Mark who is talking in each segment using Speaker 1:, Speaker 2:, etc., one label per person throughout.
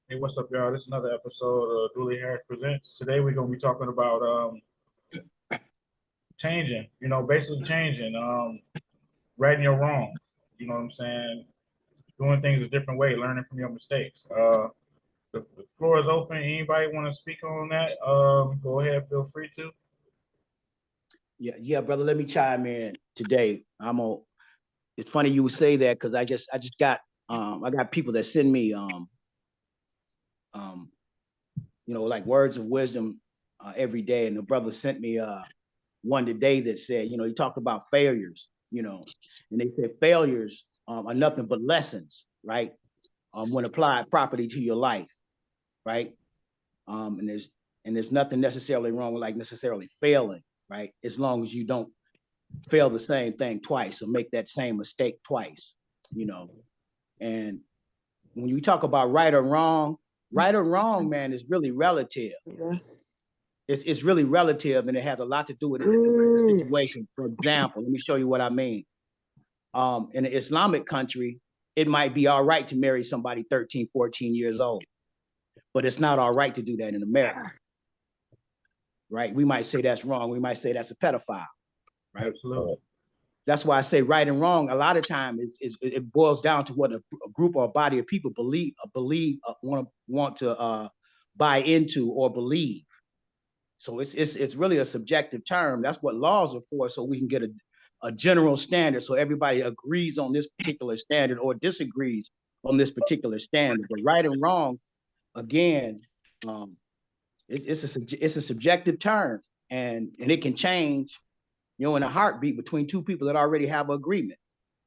Speaker 1: Hey, what's up, y'all? This is another episode of Dooley Harris Presents. Today we're gonna be talking about changing. Basically changing, righting your wrongs. You know what I'm saying? Doing things a different way, learning from your mistakes. The floor is open. Anybody want to speak on that? Go ahead. Feel free to.
Speaker 2: Yeah, brother. Let me chime in today. It's funny you would say that because I just got I got people that send me um like words of wisdom every day, and the brother sent me one today that said, he talked about failures, and they said failures are nothing but lessons, right? When applied properly to your life, right? And there's nothing necessarily wrong with like necessarily failing, right? As long as you don't fail the same thing twice or make that same mistake twice, you know. And when you talk about right or wrong, man, is really relative.
Speaker 3: Yeah.
Speaker 2: It's really relative, and it has a lot to do with the situation. For example, let me show you what I mean. In an Islamic country, it might be all right to marry somebody 13, 14 years old, but it's not all right to do that in America, right? We might say that's wrong. We might say that's a pedophile, right?
Speaker 1: Absolutely.
Speaker 2: That's why I say right and wrong. A lot of times it boils down to what a group or a body of people want to buy into or believe. So it's really a subjective term. That's what laws are for, so we can get a general standard, so everybody agrees on this particular standard or disagrees on this particular standard. But right and wrong, again, um, it's a subjective term, and it can change, in a heartbeat between two people that already have an agreement,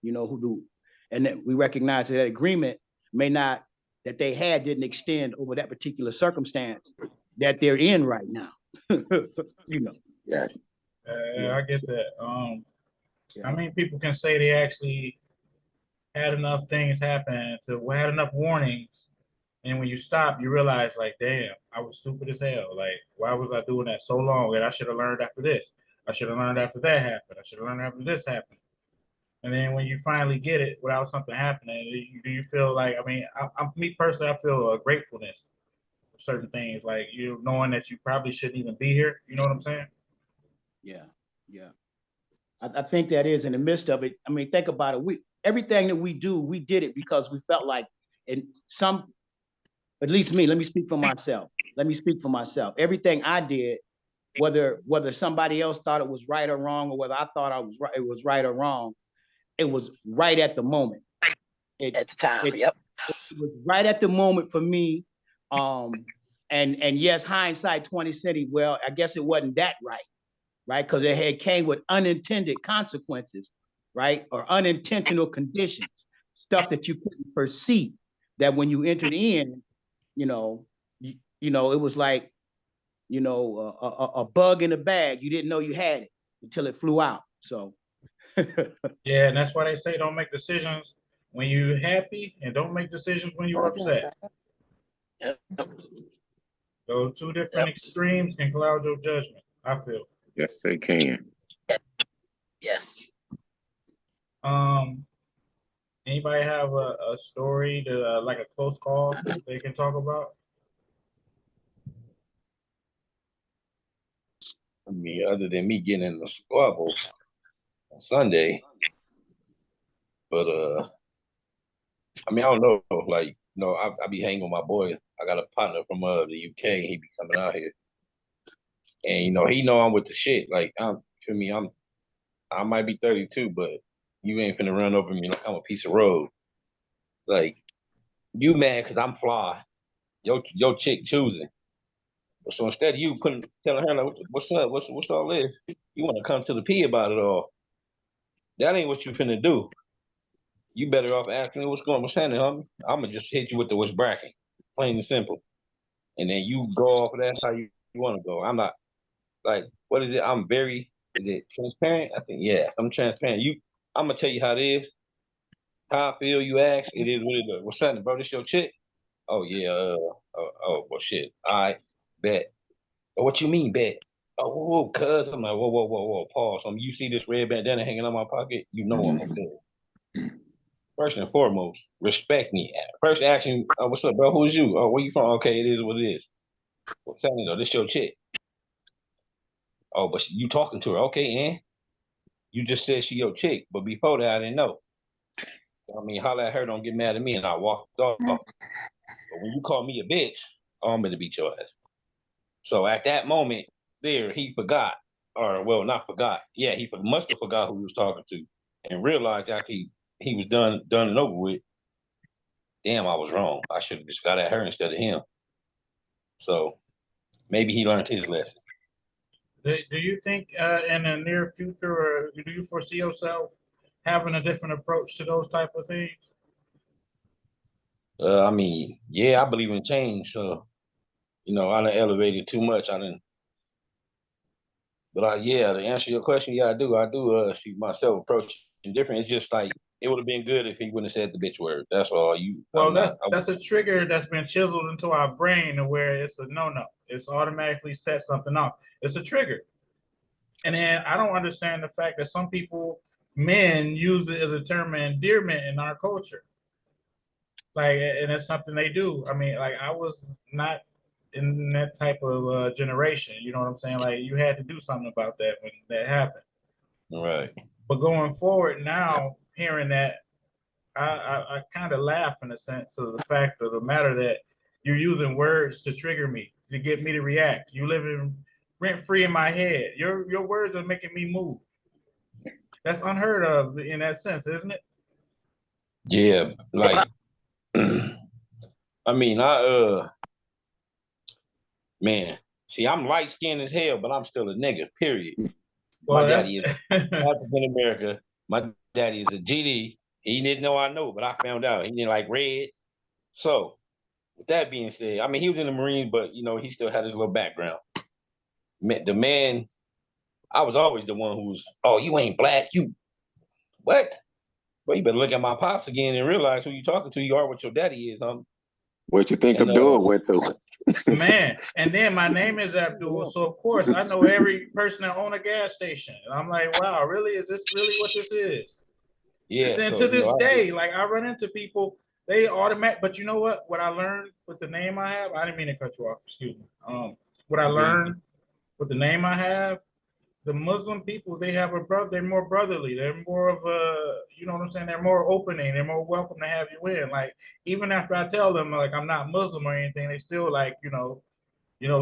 Speaker 2: who do, and that we recognize that agreement may not that they had didn't extend over that particular circumstance that they're in right now. you know,
Speaker 3: Yes.
Speaker 1: Yeah,
Speaker 2: yeah,
Speaker 1: I get that. I
Speaker 2: yeah,
Speaker 1: mean, people can say they actually had enough things happen to had enough warnings. And when you stop, you realize, like, damn, I was stupid as hell. Like, why was I doing that so long? And I should have learned after this. I should have learned after that happened. I should have learned after this happened. And then when you finally get it without something happening, do you feel like, I mean, me personally, I feel a gratefulness for certain things, like you knowing that you probably shouldn't even be here. You know what I'm saying?
Speaker 2: yeah, yeah. I think that is in the midst of it. I mean, think about it. We everything that we do, we did it because we felt like, and some, at least me. Let me speak for myself. Let me speak for myself. Everything I did, whether somebody else thought it was right or wrong, or whether I thought I was right, it was right or wrong, it was right at the moment. It
Speaker 3: At the time.
Speaker 2: it,
Speaker 3: Yep.
Speaker 2: it was right at the moment for me. Um, and yes, hindsight 2020. Well, I guess it wasn't that right? Because it had came with unintended consequences, right? Or unintentional conditions, stuff that you couldn't foresee. That when you entered in, you know, it was like, a bug in a bag. You didn't know you had it until it flew out. So,
Speaker 1: Yeah, and that's why they say don't make decisions when you're happy and don't make decisions when you're upset.
Speaker 3: Yep.
Speaker 1: Those two different
Speaker 3: Yep.
Speaker 1: extremes can cloud your judgment, I feel.
Speaker 4: Yes, they can.
Speaker 3: Yes.
Speaker 1: Um, Anybody have a story to like a close call they can talk about?
Speaker 4: I mean, other than me getting in the squabble on Sunday, but I mean, I don't know. Like, I be hanging with my boy. I got a partner from the UK. He be coming out here, and he know I'm with the shit. Like, for me, I might be 32, but you ain't finna run over me like I'm a piece of road. Like, you mad because I'm fly. Your chick choosing. So instead of you telling her like, what's up, what's all this, you want to come to the P about it all. That ain't what you finna do. You better off asking me what's happening, homie. I'ma just hit you with the what's bracking, plain and simple. And then you go off of that how you want to go. I'm not like, what is it? I'm very, is it transparent? I think, yeah, I'm transparent. I'm gonna tell you how it is, how I feel. You ask, it is what it is. What's happening, bro? This your chick? Oh yeah. Well, shit. All right, bet. What you mean, bet? Oh, whoa, cuz. I'm like, whoa, pause. You see this red bandana hanging on my pocket? You know I'm a bet. First and foremost, respect me. First action, oh, what's up, bro? Who's you? Oh, where you from? Okay, it is what it is. What's that? This your chick. Oh, but you talking to her. Okay, and you just said she your chick. But before that, I didn't know. I mean, holla at her, don't get mad at me. And I walked off. But when you call me a bitch, oh, I'm going to beat your ass. So at that moment there, he forgot. Or, well, not forgot. Yeah, he must have forgot who he was talking to. And realized after he was done and over with, damn, I was wrong. I should have just got at her instead of him. So maybe he learned his lesson.
Speaker 1: Do you think in the near future, or do you foresee yourself having a different approach to those type of things?
Speaker 4: I mean, yeah, I believe in change. So, I done elevated too much. But yeah, to answer your question, yeah, I do. I do see myself approaching different. It's just like it would have been good if he wouldn't have said the bitch word. That's all.
Speaker 1: Well, that's a trigger that's been chiseled into our brain, where it's a no. It's automatically set something off. It's a trigger, and then I don't understand the fact that some people, men, use it as a term of endearment in our culture. Like, and it's something they do. I mean, like, I was not in that type of generation. You know what I'm saying? Like, you had to do something about that when that happened.
Speaker 4: Right.
Speaker 1: But going forward now, hearing that, I kind of laugh in a sense of the fact of the matter that you're using words to trigger me, to get me to react. You live in rent free in my head. Your words are making me move. That's unheard of in that sense, isn't it?
Speaker 4: Yeah, like I mean, man, see, I'm light skinned as hell, but I'm still a nigga, period. My
Speaker 1: Well,
Speaker 4: daddy is African American. My daddy is a GD. He didn't know I know, but I found out. He didn't like red. So, with that being said, I mean, he was in the Marines, but he still had his little background. The man, I was always the one who was, oh, you ain't black, you what? Well, you better look at my pops again and realize who you talking to. You are what your daddy is,
Speaker 5: What you think
Speaker 4: and
Speaker 5: Abdul went through?
Speaker 1: man, and then my name is Abdul, so of course I know every person that own a gas station. And I'm like, wow, really? Is this really what this is?
Speaker 4: yeah.
Speaker 1: And then
Speaker 4: So
Speaker 1: to this day, like, I run into people, they automatic. But you know what? What I learned with the name I have, I didn't mean to cut you off. Excuse me. What I learned with the name I have, the Muslim people, they have a brother. They're more brotherly. They're more of a, you know what I'm saying? They're more opening. They're more welcome to have you in. Like, even after I tell them like I'm not Muslim or anything, they still like,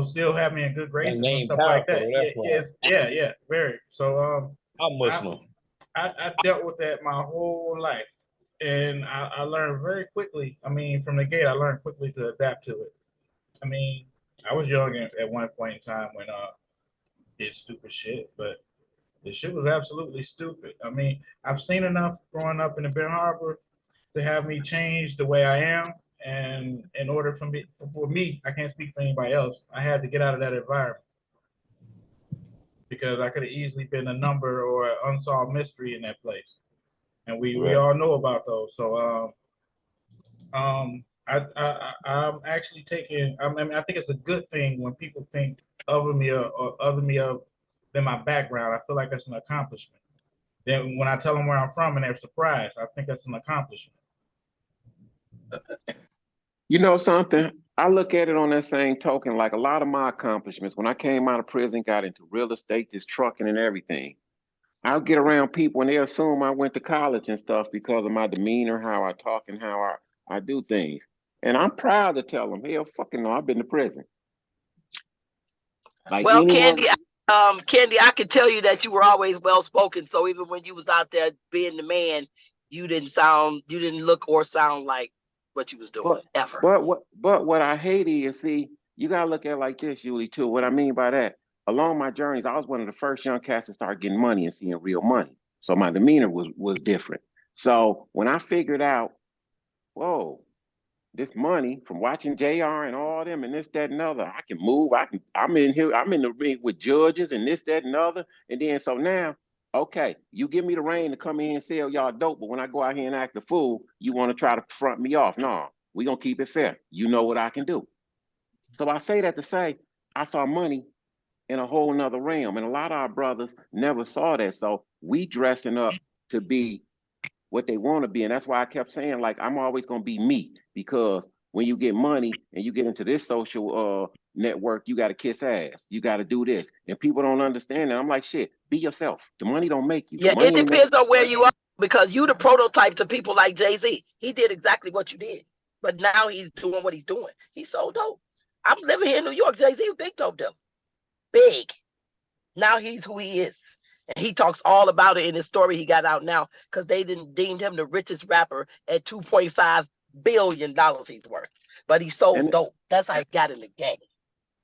Speaker 1: still have me in good
Speaker 4: that
Speaker 1: graces and
Speaker 4: name
Speaker 1: stuff like
Speaker 4: powerful.
Speaker 1: that.
Speaker 4: That's why
Speaker 1: Yeah, very. So
Speaker 4: I'm Muslim.
Speaker 1: I dealt with that my whole life, and I learned very quickly. I mean, from the gate, I learned quickly to adapt to it. I mean, I was young at one point in time when did stupid shit, but the shit was absolutely stupid. I mean, I've seen enough growing up in the Ben Harbor to have me change the way I am. And in order for me, I can't speak for anybody else. I had to get out of that environment because I could have easily been a number or an unsolved mystery in that place. And we
Speaker 4: Right.
Speaker 1: all know about those. So I'm actually taking. I mean, I think it's a good thing when people think of me or other me of than my background. I feel like that's an accomplishment. Then when I tell them where I'm from and they're surprised, I think that's an accomplishment.
Speaker 5: You know something? I look at it on that same token, like a lot of my accomplishments. When I came out of prison, got into real estate, this trucking and everything. I'll get around people and they assume I went to college and stuff because of my demeanor, how I talk, and how I do things. And I'm proud to tell them, hell, fucking no, I've been to prison. Like
Speaker 3: Well,
Speaker 5: anyone.
Speaker 3: Candy, I can tell you that you were always well spoken. So even when you was out there being the man, you didn't look or sound like what you was doing ever.
Speaker 5: But what I hate is, see, you gotta look at it like this, Julie, too. What I mean by that, along my journeys, I was one of the first young cats to start getting money and seeing real money. So my demeanor was different. So when I figured out, whoa, this money from watching JR and all them and this, that, and other, I can move. I'm in here, I'm in the ring with judges and this, that, and other. And then so now, okay, you give me the reign to come in and sell y'all dope, but when I go out here and act a fool, you want to try to front me off. No, we're gonna keep it fair. You know what I can do. So I say that to say I saw money in a whole nother realm. And a lot of our brothers never saw that. So we dressing up to be what they want to be. And that's why I kept saying, like, I'm always going to be me, because when you get money and you get into this social network, you got to kiss ass. You got to do this. And people don't understand that. I'm like, shit, be yourself. The money don't make you. The
Speaker 3: Yeah,
Speaker 5: money
Speaker 3: it
Speaker 5: ain't
Speaker 3: depends on where you are, because you the prototype to people like Jay-Z. He did exactly what you did, but now he's doing what he's doing. He's so dope. I'm living here in New York. Jay-Z was big dope though. Big. Now he's who he is. And he talks all about it in his story he got out now, because they didn't deemed him the richest rapper at $2.5 billion he's worth. But he's so dope. That's how he got in the game.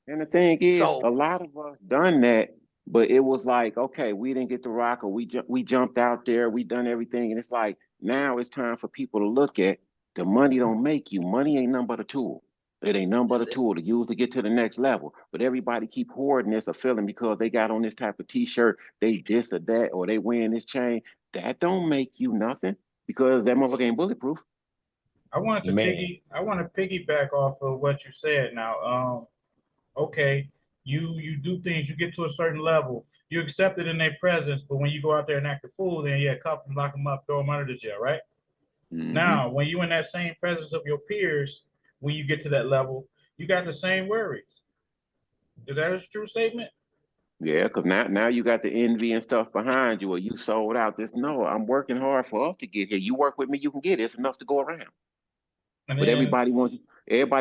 Speaker 5: And the thing is,
Speaker 3: So
Speaker 5: a lot of us done that, but it was like, okay, we didn't get the rock, or we jumped out there, we done everything, and it's like, now it's time for people to look at, the money don't make you. Money ain't nothing but a tool. It ain't nothing but a tool to use to get to the next level. But everybody keep hoarding this or feeling because they got on this type of t-shirt, they this or that, or they wearing this chain. That don't make you nothing, because that motherfucker ain't bulletproof.
Speaker 1: I want to piggyback off of what you said now. Okay, you do things, you get to a certain level, you accept it in their presence, but when you go out there and act a fool, then yeah, cuff them, lock them up, throw them under the jail, right? Now, when you in that same presence of your peers, when you get to that level, you got the same worries. Is that a true statement?
Speaker 5: Yeah, because now you got the envy and stuff behind you, or you sold out this. No, I'm working hard for us to get here. You work with me, you can get it. It's enough to go around.
Speaker 1: And
Speaker 5: But
Speaker 1: then,
Speaker 5: everybody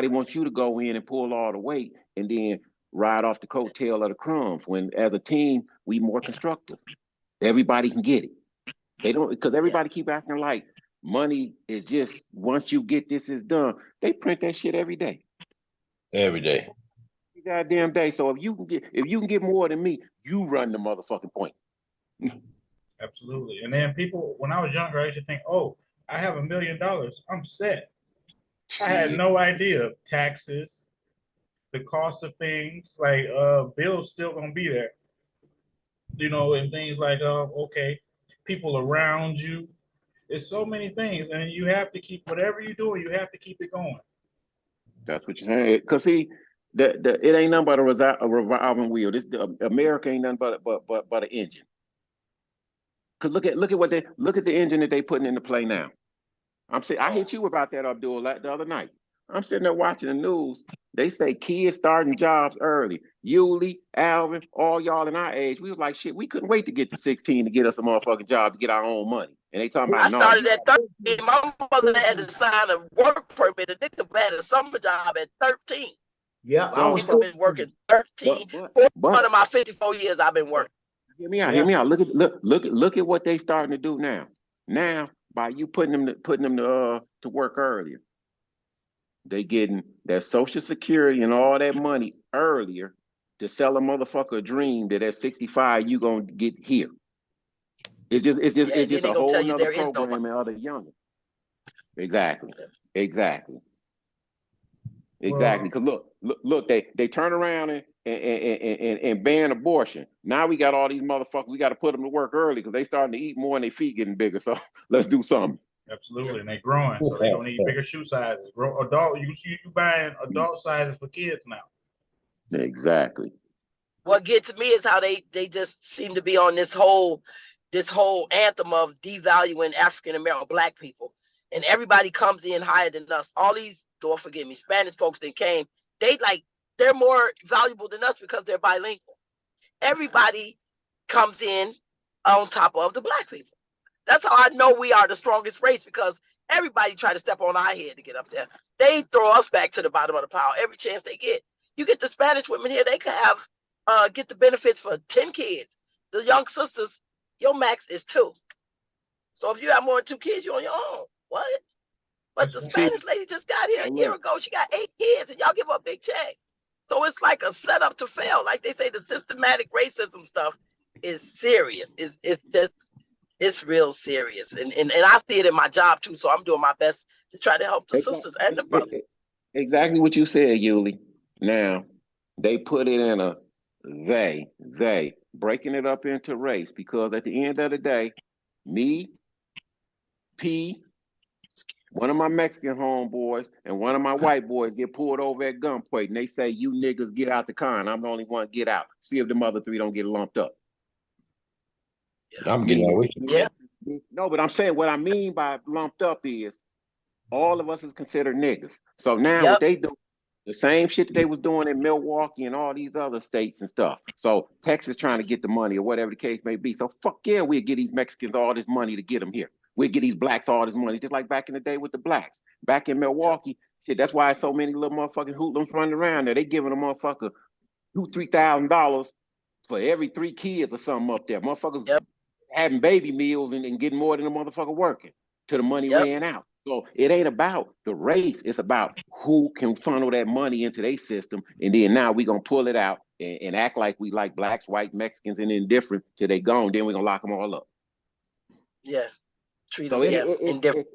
Speaker 5: wants you to go in and pull all the weight and then ride off the coattail of the crumbs. When as a team, we more constructive. Everybody can get it. They don't, because everybody keep acting like money is just once you get this is done. They print that shit every day.
Speaker 4: Every day.
Speaker 5: Every goddamn day. So if you can get more than me, you run the motherfucking point.
Speaker 1: absolutely. And then people, when I was younger, I used to think, oh, I have $1 million, I'm set. I had no idea taxes, the cost of things, like bills still gonna be there, you know, and things like okay, people around you. It's so many things, and you have to keep whatever you're doing, you have to keep it going.
Speaker 5: That's what you're saying. Because see, it ain't nothing but a revolving wheel. America ain't nothing but an engine. Because look at the engine that they putting into play now. I hit you about that, Abdul, the other night. I'm sitting there watching the news. They say kids starting jobs early. Yulee, Alvin, all y'all in our age, we was like, shit, we couldn't wait to get to 16 to get us a motherfucking job to get our own money. And they talking about,
Speaker 3: I started at 13. My mother had to sign a work permit. A nigga had a summer job at 13.
Speaker 2: Yeah, I was
Speaker 3: I've been working 13. One of my 54 years I've been working.
Speaker 5: Hear me out. Hear me out. Look at what they starting to do now. Now, by you putting them to work earlier, they getting that Social Security and all that money earlier to sell a motherfucker a dream that at 65 you gonna get here. It's just a whole nother program and other younger. Exactly. Because look, they turn around and ban abortion. Now we got all these motherfuckers. We got to put them to work early because they starting to eat more and their feet getting bigger. So let's do something.
Speaker 1: Absolutely, and they're growing, so they're gonna need bigger shoe sizes. You buying adult sizes for kids now.
Speaker 5: Exactly.
Speaker 3: What gets me is how they just seem to be on this whole anthem of devaluing African American Black people, and everybody comes in higher than us. All these, don't forgive me, Spanish folks that came, they're more valuable than us because they're bilingual. Everybody comes in on top of the Black people. That's how I know we are the strongest race, because everybody try to step on our head to get up there. They throw us back to the bottom of the pile every chance they get. You get the Spanish women here, they could have get the benefits for 10 kids. The young sisters, your max is 2. So if you have more than 2 kids, you're on your own. What? But the Spanish lady just got here a year ago. She got 8 kids, and y'all give her a big check. So it's like a setup to fail. Like they say, the systematic racism stuff is serious. It's real serious. And I see it in my job too. So I'm doing my best to try to help the sisters and the brothers.
Speaker 5: Exactly what you said, Yulee. Now, they put it in a they breaking it up into race, because at the end of the day, me, P, one of my Mexican homeboys and one of my white boys get pulled over at gunpoint, and they say, you niggas get out the car, and I'm the only one get out. See if the other 3 don't get lumped up.
Speaker 4: I'm getting out with you.
Speaker 3: Yeah.
Speaker 5: No, but I'm saying what I mean by lumped up is all of us is considered niggas. So now what
Speaker 3: Yep.
Speaker 5: they do, the same shit that they was doing in Milwaukee and all these other states and stuff. So Texas trying to get the money or whatever the case may be. So fuck yeah, we'll get these Mexicans all this money to get them here. We'll get these blacks all this money, just like back in the day with the blacks. Back in Milwaukee, shit, that's why so many little motherfucking hoodlums running around there. They giving a motherfucker $2,000-$3,000 for every 3 kids or something up there. Motherfuckers
Speaker 3: Yep.
Speaker 5: having baby meals and getting more than a motherfucker working till the money
Speaker 3: Yep.
Speaker 5: ran out. So it ain't about the race. It's about who can funnel that money into their system. And then now we going to pull it out and act like we like blacks, white, Mexicans, and indifferent till they gone. Then we're going to lock them all up.
Speaker 3: Yeah. Treat
Speaker 5: So
Speaker 3: them indifferent.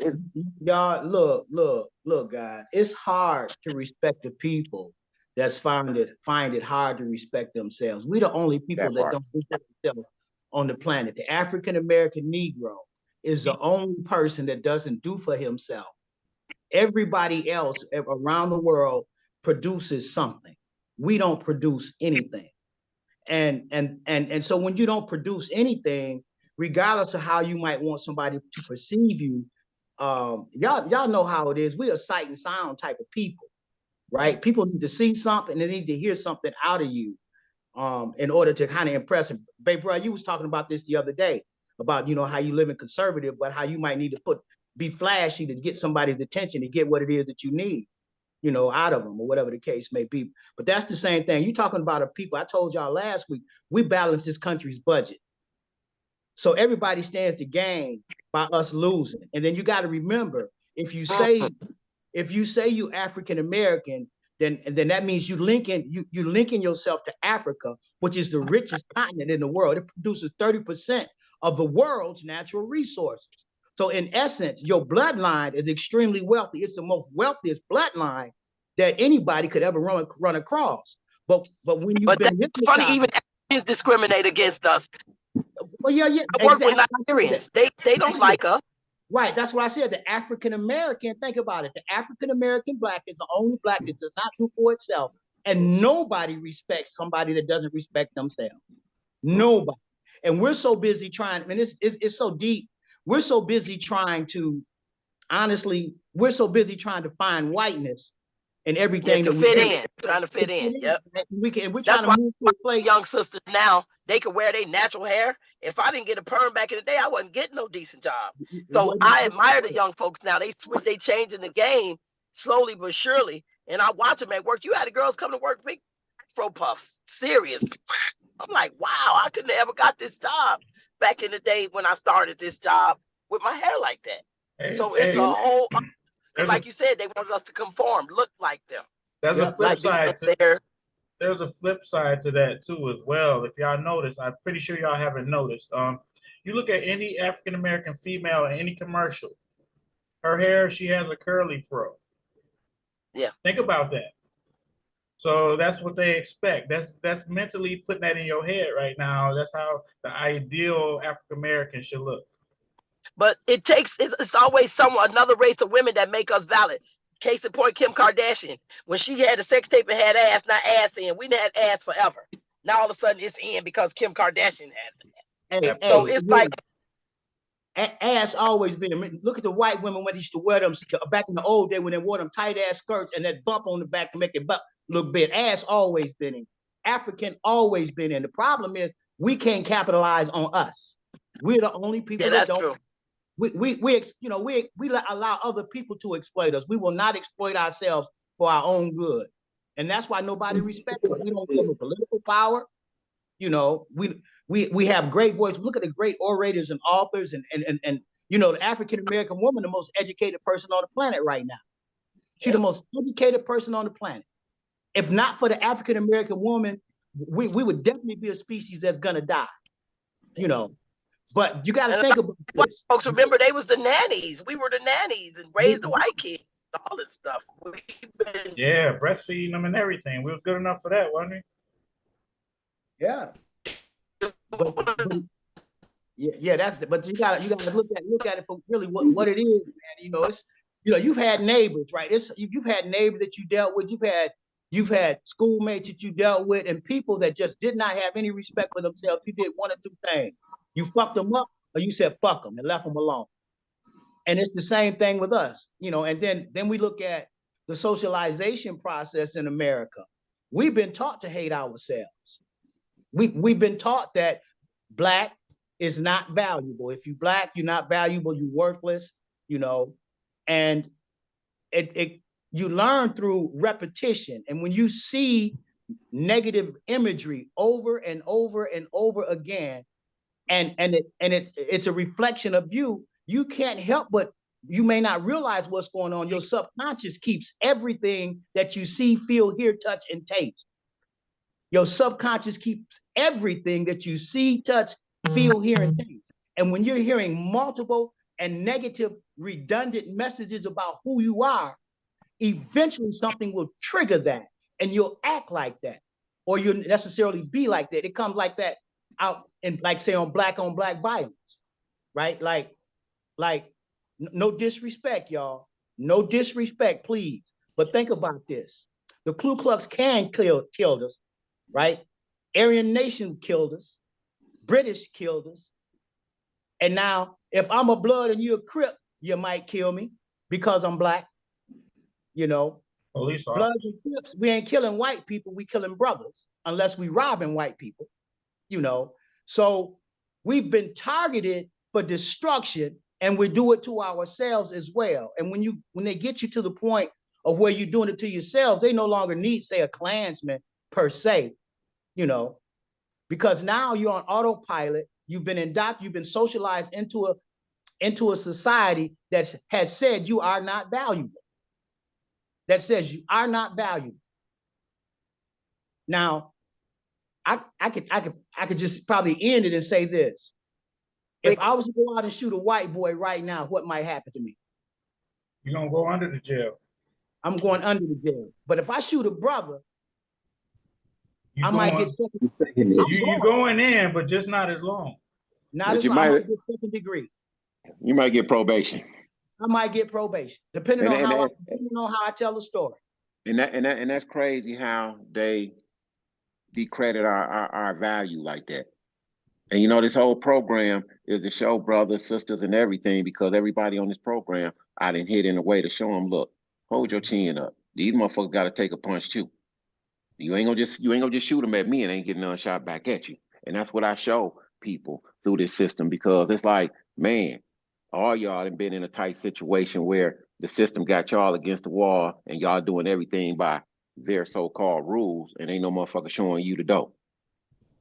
Speaker 2: Y'all, look, guys. It's hard to respect the people that's find it hard to respect themselves. We're the only people that don't respect themselves on the planet. The African American Negro is the only person that doesn't do for himself. Everybody else around the world produces something. We don't produce anything. And so when you don't produce anything, regardless of how you might want somebody to perceive you, y'all know how it is. We're a sight and sound type of people, right? People need to see something, they need to hear something out of you in order to kind of impress them. Babe, bro, you was talking about this the other day, about, how you live in conservative, but how you might need to be flashy to get somebody's attention, to get what it is that you need, out of them, or whatever the case may be. But that's the same thing. You're talking about a people. I told y'all last week, we balance this country's budget. So everybody stands to gain by us losing. And then you got to remember, if you say you African American, then that means you linking yourself to Africa, which is the richest continent in the world. It produces 30% of the world's natural resources. So in essence, your bloodline is extremely wealthy. It's the most wealthiest bloodline that anybody could ever run across. But when you've been
Speaker 3: that's funny, even Africans discriminate against us.
Speaker 2: Well, yeah,
Speaker 3: I work with Nigerians. They don't like us.
Speaker 2: Right, that's what I said. The African American, think about it. The African American black is the only black that does not do for itself, and nobody respects somebody that doesn't respect themselves. Nobody. And we're so busy trying. I mean, it's so deep. We're so busy trying to, honestly, find whiteness in everything
Speaker 3: to fit in, trying to fit in. Yep.
Speaker 2: We're trying to move to a place.
Speaker 3: Young sisters now, they can wear their natural hair. If I didn't get a perm back in the day, I wasn't getting no decent job. So I admire the young folks now. They changing the game slowly but surely. And I watch them at work. You had the girls come to work, big afro puffs, serious. I'm like, wow, I couldn't have ever got this job back in the day when I started this job with my hair like that. So it's a whole, like you said, they wanted us to conform, look like them.
Speaker 1: There's a flip side to there's a flip side to that too as well. If y'all notice, I'm pretty sure y'all haven't noticed. You look at any African American female in any commercial, her hair, she has a curly fro.
Speaker 3: Yeah.
Speaker 1: Think about that. So that's what they expect. That's mentally putting that in your head right now. That's how the ideal African American should look.
Speaker 3: But it's always another race of women that make us valid. Case in point, Kim Kardashian. When she had a sex tape and had ass, not ass in. We didn't have ass forever. Now all of a sudden it's in because Kim Kardashian had ass. So it's like
Speaker 2: ass always been. I mean, look at the white women when they used to wear them back in the old day when they wore them tight ass skirts and that bump on the back to make it look big. Ass always been in. African always been in. The problem is we can't capitalize on us. We're the only people that don't.
Speaker 3: True.
Speaker 2: We allow other people to exploit us. We will not exploit ourselves for our own good, and that's why nobody respects us. We don't come with political power. We have great voice. Look at the great orators and authors, and the African American woman, the most educated person on the planet right now. She's the most educated person on the planet. If not for the African American woman, we would definitely be a species that's gonna die. But you got to think about this.
Speaker 3: Folks, remember, they was the nannies. We were the nannies and raised the white kids, all this stuff.
Speaker 1: Yeah, breastfeeding them and everything. We was good enough for that, wasn't we?
Speaker 2: Yeah. Yeah, that's it. But you gotta look at it for really what it is, man. It's you've had neighbors, right? You've had neighbors that you dealt with. You've had schoolmates that you dealt with, and people that just did not have any respect for themselves. You did one or two things. You fucked them up, or you said fuck them and left them alone. And it's the same thing with us, you know. And then we look at the socialization process in America. We've been taught to hate ourselves. We've been taught that black is not valuable. If you black, you're not valuable, you're worthless, you know. And you learn through repetition. And when you see negative imagery over and over and over again, and it's a reflection of you, you can't help but, you may not realize what's going on. Your subconscious keeps everything that you see, feel, hear, touch, and taste. Your subconscious keeps everything that you see, touch, feel, hear, and taste. And when you're hearing multiple and negative, redundant messages about who you are, eventually something will trigger that, and you'll act like that, or you'll necessarily be like that. It comes like that out in, like, say, on black violence, right? Like, no disrespect, y'all. No disrespect, please. But think about this. The Ku Klux Klan killed us, right? Aryan Nation killed us. British killed us. And now, if I'm a Blood and you're a Crip, you might kill me because I'm black. You know,
Speaker 1: Police
Speaker 2: Bloods and Crips, we ain't killing white people, we killing brothers, unless we robbing white people, you know. So we've been targeted for destruction, and we do it to ourselves as well. And when they get you to the point of where you're doing it to yourselves, they no longer need, say, a Klansman per se, you know, because now you're on autopilot. You've been socialized into a society that has said you are not valuable. That says you are not valuable. Now, I could just probably end it and say this. If I was to go out and shoot a white boy right now, what might happen to me?
Speaker 1: You're gonna go under the jail.
Speaker 2: I'm going under the jail. But if I shoot a brother, might get second.
Speaker 1: You're going in, but just not as long.
Speaker 2: Not as long. I might get second degree.
Speaker 5: You might get probation.
Speaker 2: I might get probation, depending on how I tell the story.
Speaker 5: And that's crazy how they decredit our value like that. And you know, this whole program is to show brothers, sisters, and everything, because everybody on this program, I didn't hit in a way to show them, look, hold your chin up. These motherfuckers got to take a punch too. You ain't gonna just shoot them at me and ain't getting none shot back at you. And that's what I show people through this system, because it's like, man, all y'all have been in a tight situation where the system got y'all against the wall and y'all doing everything by their so-called rules, and ain't no motherfucker showing you the dope.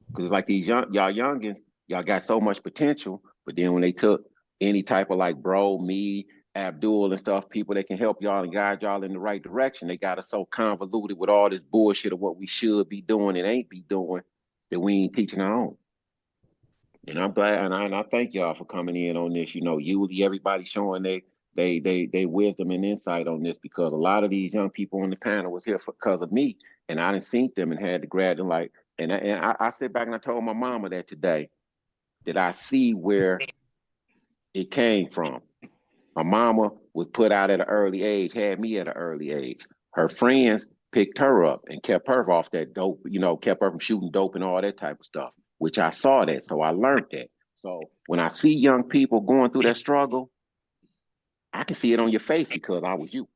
Speaker 5: Because it's like these y'all youngins, y'all got so much potential, but then when they took any type of, like, bro, me, Abdul and stuff, people that can help y'all and guide y'all in the right direction, they got us so convoluted with all this bullshit of what we should be doing and ain't be doing, that we ain't teaching our own. And I'm glad, and I thank y'all for coming in on this. You know, everybody showing they wisdom and insight on this, because a lot of these young people on the panel was here because of me, and I didn't see them and had to grab them, like, and I sit back and I told my mama that today, that I see where it came from. My mama was put out at an early age, had me at an early age. Her friends picked her up and kept her off that dope, you know, kept her from shooting dope and all that type of stuff, which I saw that, so I learned that. So when I see young people going through that struggle, I can see it on your face, because I was you.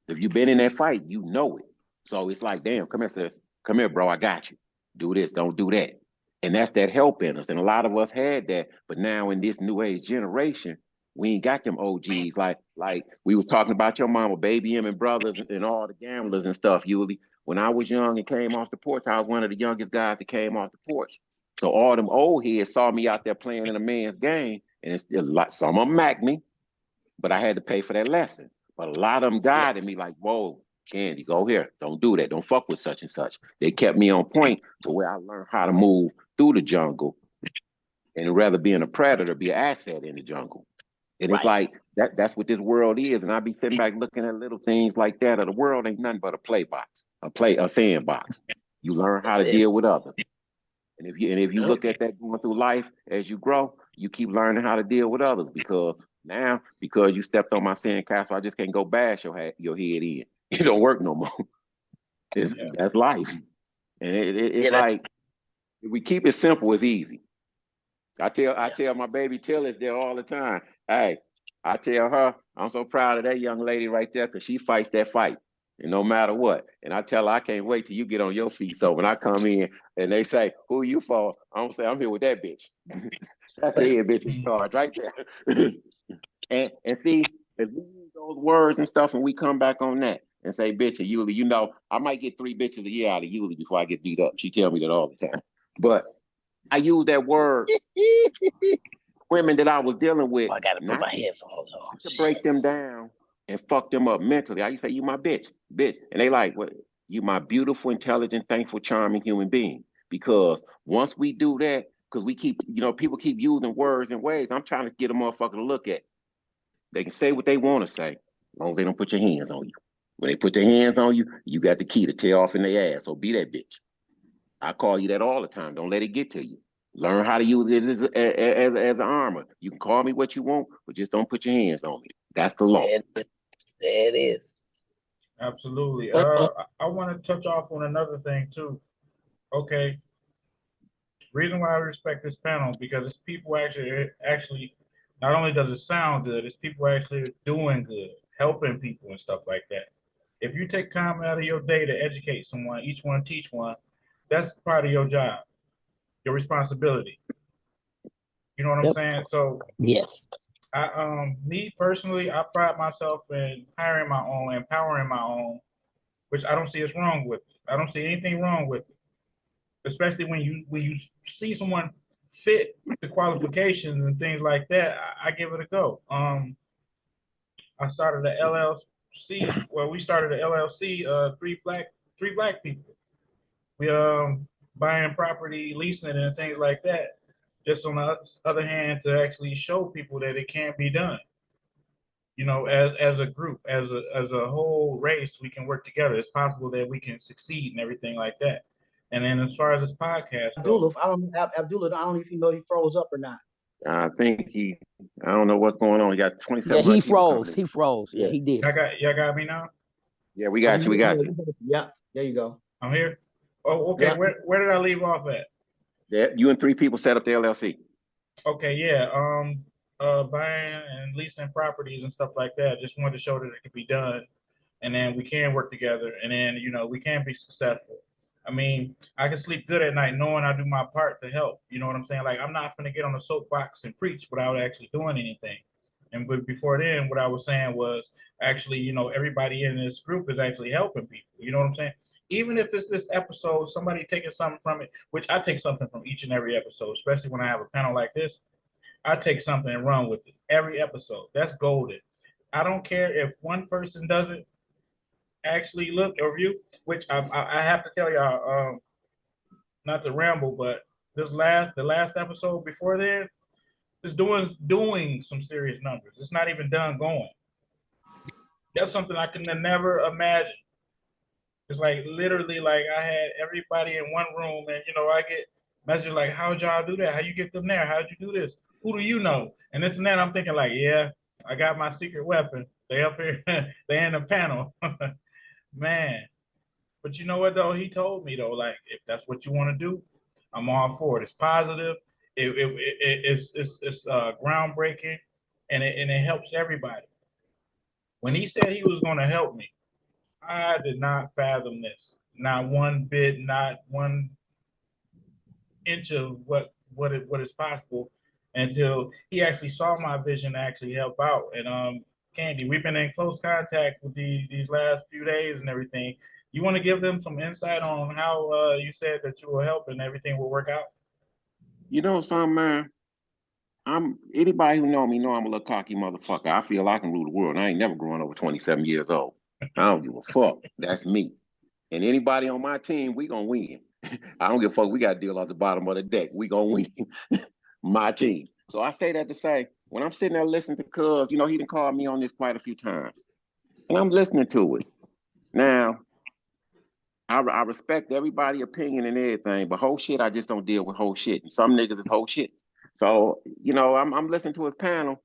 Speaker 5: If you've been in that fight, you know it. So it's like, damn, come here, sis. Come here, bro, I got you. Do this, don't do that. And that's that help in us. And a lot of us had that, but now in this new age generation, we ain't got them OGs. Like we was talking about your mama, Baby M and brothers and all the gamblers and stuff, Yuli. When I was young and came off the porch, I was one of the youngest guys that came off the porch. So all them old heads saw me out there playing in a man's game, and it's still like, some of them macked me, but I had to pay for that lesson. But a lot of them guided me like, whoa, Candy, go here. Don't do that. Don't fuck with such and such. They kept me on point to where I learned how to move through the jungle, and rather being a predator, be an asset in the jungle. And it's like, that's what this world is. And I be sitting back looking at little things like that. Or the world ain't nothing but a sandbox. You learn how to deal with others. And if you look at that going through life as you grow, you keep learning how to deal with others, because you stepped on my sandcastle, I just can't go bash your head in. It don't work no more. That's life. And it's like, if we keep it simple, it's easy. I tell my baby Tillis there all the time. Hey, I tell her I'm so proud of that young lady right there because she fights that fight. And no matter what. And I tell her I can't wait till you get on your feet. So when I come in and they say, who you for? I'm gonna say, I'm here with that bitch. That's the head bitch in charge right there. and see, as we use those words and stuff, and we come back on that and say, bitch, or Yuli, you know, I might get 3 bitches a year out of Yuli before I get beat up. She tell me that all the time. But I use that word, women that I was dealing with,
Speaker 3: I gotta put
Speaker 5: not
Speaker 3: my headphones on.
Speaker 5: to break them down and fuck them up mentally. I used to say, you my bitch. And they like, what? You my beautiful, intelligent, thankful, charming human being. Because once we do that, because we keep, you know, people keep using words and ways, I'm trying to get a motherfucker to look at. They can say what they want to say, as long as they don't put your hands on you. When they put their hands on you, you got the key to tear off in their ass. So be that bitch. I call you that all the time. Don't let it get to you. Learn how to use it as an armor. You can call me what you want, but just don't put your hands on me. That's the law.
Speaker 3: There it is.
Speaker 1: Absolutely. I want to touch off on another thing too. Okay. Reason why I respect this panel because it's people actually not only does it sound good, it's people actually doing good, helping people and stuff like that. If you take time out of your day to educate someone, each one teach one, that's part of your job, your responsibility. You know what I'm saying? So
Speaker 3: yes,
Speaker 1: me personally, I pride myself in hiring my own, empowering my own, which I don't see as wrong with it. I don't see anything wrong with it, especially when you see someone fit the qualifications and things like that. I give it a go. I started the LLC. Well, we started the LLC. Three black people. We buying property, leasing it, and things like that. Just on the other hand, to actually show people that it can be done. You know, as a group, as a whole race, we can work together. It's possible that we can succeed and everything like that. And then as far as this podcast goes,
Speaker 2: Abdullah, I don't know if you know he froze up or not.
Speaker 5: I think I don't know what's going on. He got 27.
Speaker 3: Yeah, he froze. He froze. Yeah, he did.
Speaker 1: y'all got me now?
Speaker 5: Yeah, we got you. We got you.
Speaker 2: Yeah, there you go.
Speaker 1: I'm here. Oh, okay.
Speaker 2: Yeah.
Speaker 1: Where did I leave off at?
Speaker 5: Yeah, you and 3 people set up the LLC.
Speaker 1: Okay, yeah. Buying and leasing properties and stuff like that. Just wanted to show that it could be done, and then we can work together, and then we can be successful. I mean, I can sleep good at night knowing I do my part to help. You know what I'm saying? Like I'm not gonna get on the soapbox and preach without actually doing anything. And before then, what I was saying was actually, everybody in this group is actually helping people. You know what I'm saying? Even if it's this episode, somebody taking something from it, which I take something from each and every episode, especially when I have a panel like this. I take something and run with it every episode. That's golden. I don't care if one person doesn't actually look or view, which I have to tell y'all, not to ramble, but the last episode before then is doing some serious numbers. It's not even done going. That's something I could never imagine. It's like literally like I had everybody in one room and I get messages like, how'd y'all do that? How you get them there? How'd you do this? Who do you know? And this and that. I'm thinking like, yeah, I got my secret weapon. They up here, they in the panel. Man. But you know what though? He told me though, like if that's what you want to do, I'm all for it. It's positive. It's groundbreaking, and it helps everybody. When he said he was going to help me, I did not fathom this. Not one bit, not 1 inch of what is possible until he actually saw my vision to actually help out. And Candy, we've been in close contact with these last few days and everything. You want to give them some insight on how you said that you will help and everything will work out?
Speaker 5: You know something, man? Anybody who know me know I'm a little cocky motherfucker. I feel I can rule the world. I ain't never growing over 27 years old. I don't give a fuck. That's me. And anybody on my team, we gonna win. I don't give a fuck. We got to deal off the bottom of the deck. We gonna win. My team. So I say that to say, when I'm sitting there listening to Cuz, he done called me on this quite a few times. And I'm listening to it. Now, I respect everybody's opinion and everything, but whole shit, I just don't deal with whole shit. And some niggas is whole shit. So, I'm listening to his panel,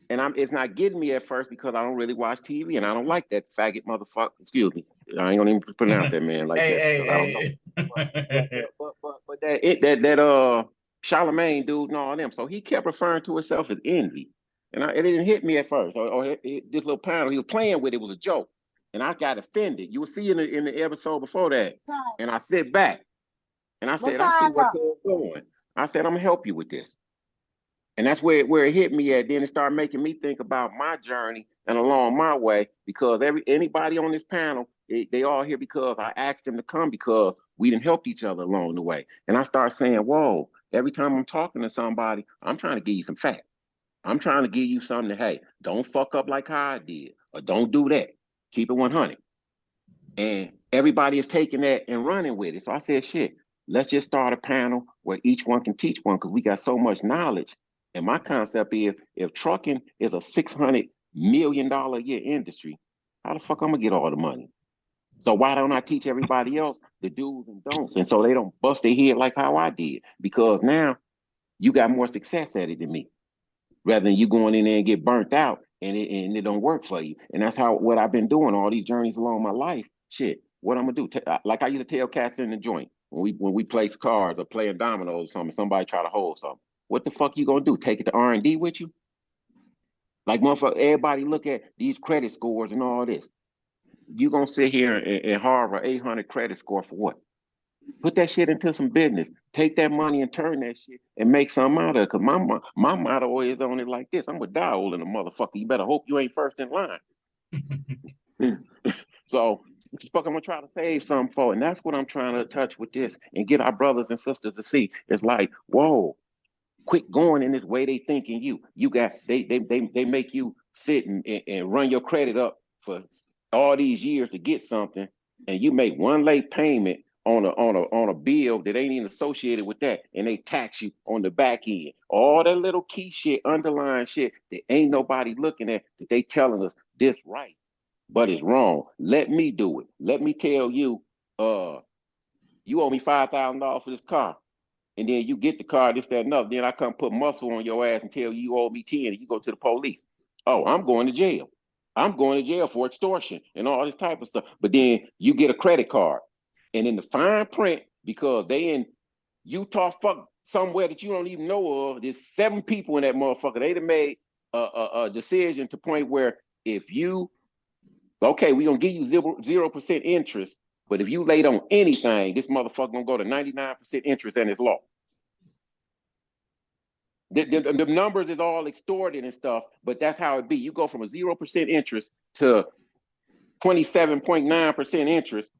Speaker 5: and it's not getting me at first because I don't really watch TV, and I don't like that faggot motherfucker. Excuse me, I ain't gonna even pronounce that man like that. I don't know. But that Charlemagne dude and all them. So he kept referring to himself as envy. And it didn't hit me at first. This little panel he was playing with, it was a joke. And I got offended. You will see in the episode before that. And I sit back and I said, I see where Cub's going. I said, I'm gonna help you with this. And that's where it hit me at. Then it started making me think about my journey and along my way, because anybody on this panel, they all here because I asked them to come, because we didn't help each other along the way. And I start saying, whoa, every time I'm talking to somebody, I'm trying to give you some facts. I'm trying to give you something that, hey, don't fuck up like how I did, or don't do that. Keep it 100. And everybody is taking that and running with it. So I said, shit, let's just start a panel where each one can teach one, because we got so much knowledge. And my concept is, if trucking is a $600 million a year industry, how the fuck I'm gonna get all the money? So why don't I teach everybody else the do's and don'ts, and so they don't bust their head like how I did? Because now you got more success at it than me, rather than you going in there and get burnt out and it don't work for you. And that's what I've been doing all these journeys along my life. Shit, what I'm gonna do? Like I used to tell cats in the joint when we place cards or playing dominoes or something, somebody try to hold something. What the fuck you gonna do? Take it to R&D with you? Like, motherfucker, everybody look at these credit scores and all this. You gonna sit here and harbor 800 credit score for what? Put that shit into some business. Take that money and turn that shit and make something out of it. Cause my motto is on it like this: I'm gonna die old in a motherfucker. You better hope you ain't first in line. So what the fuck I'm gonna try to save something for? And that's what I'm trying to touch with this and get our brothers and sisters to see. It's like, whoa, quit going in this way they thinking you. You got they make you sit and run your credit up for all these years to get something, and you make one late payment on a bill that ain't even associated with that, and they tax you on the back end. All that little key shit, underlying shit that ain't nobody looking at, that they telling us this right, but it's wrong. Let me do it. Let me tell you, you owe me $5,000 for this car. And then you get the car, this, that, and other. Then I come put muscle on your ass and tell you owe me 10, and you go to the police. Oh, I'm going to jail. I'm going to jail for extortion and all this type of stuff. But then you get a credit card. And in the fine print, because they in Utah, fuck, somewhere that you don't even know of, there's 7 people in that motherfucker. They done made a decision to point where if you, okay, we're going to give you 0% interest, but if you late on anything, this motherfucker gonna go to 99% interest, and it's law. The numbers is all extorted and stuff, but that's how it be. You go from a 0% interest to 27.9% interest.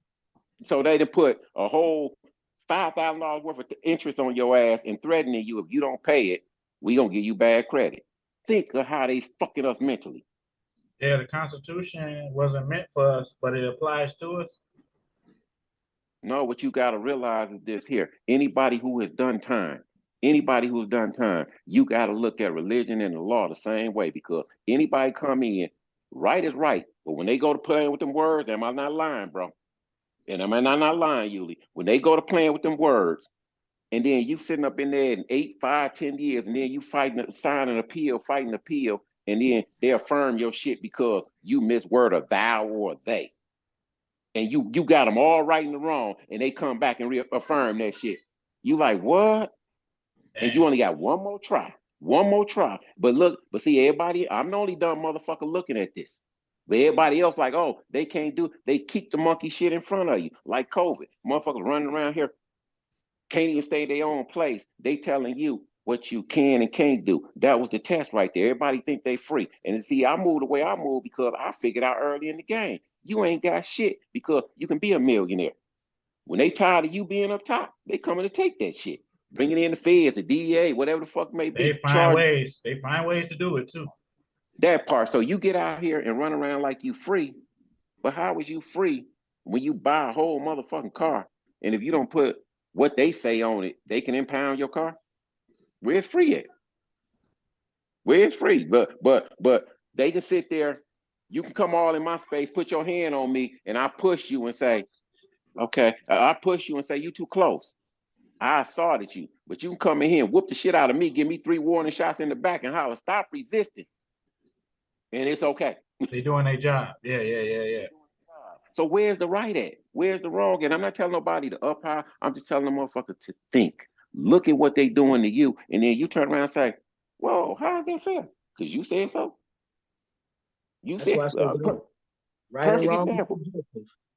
Speaker 5: So they done put a whole $5,000 worth of interest on your ass and threatening you, if you don't pay it, we gonna give you bad credit. Think of how they fucking us mentally.
Speaker 1: Yeah, the Constitution wasn't meant for us, but it applies to us.
Speaker 5: No, what you got to realize is this here. Anybody who has done time, you got to look at religion and the law the same way, because anybody come in, right is right. But when they go to playing with them words, am I not lying, bro? And am I not lying, Yuli? When they go to playing with them words, and then you sitting up in there in 8, 5, 10 years, and then you fighting an appeal, and then they affirm your shit because you misword a thou or a they. And you got them all right and wrong, and they come back and reaffirm that shit. You like, what? And you only got one more try. But look, see, everybody, I'm the only dumb motherfucker looking at this. But everybody else like, oh, they keep the monkey shit in front of you, like COVID. Motherfuckers running around here, can't even stay in their own place. They telling you what you can and can't do. That was the test right there. Everybody think they free. And see, I moved the way I moved because I figured out early in the game, you ain't got shit because you can be a millionaire. When they tired of you being up top, they coming to take that shit. Bring it in the feds, the DEA, whatever the fuck may be.
Speaker 1: They find ways to do it too.
Speaker 5: That part. So you get out here and run around like you free. But how was you free when you buy a whole motherfucking car? And if you don't put what they say on it, they can impound your car? Where's free at? Where's free? But they can sit there. You can come all in my space, put your hand on me, and I push you and say, okay, I push you and say, you too close. I assaulted you, but you can come in here and whoop the shit out of me, give me 3 warning shots in the back and holler, stop resisting. And it's okay.
Speaker 1: They doing their job. Yeah.
Speaker 5: So where's the right at? Where's the wrong at? I'm not telling nobody to up high. I'm just telling the motherfucker to think. Look at what they doing to you, and then you turn around and say, "Whoa, how is that fair?" Because you said so. You
Speaker 2: That's
Speaker 5: said
Speaker 2: why I said right and
Speaker 5: perfect
Speaker 2: wrong.
Speaker 5: example.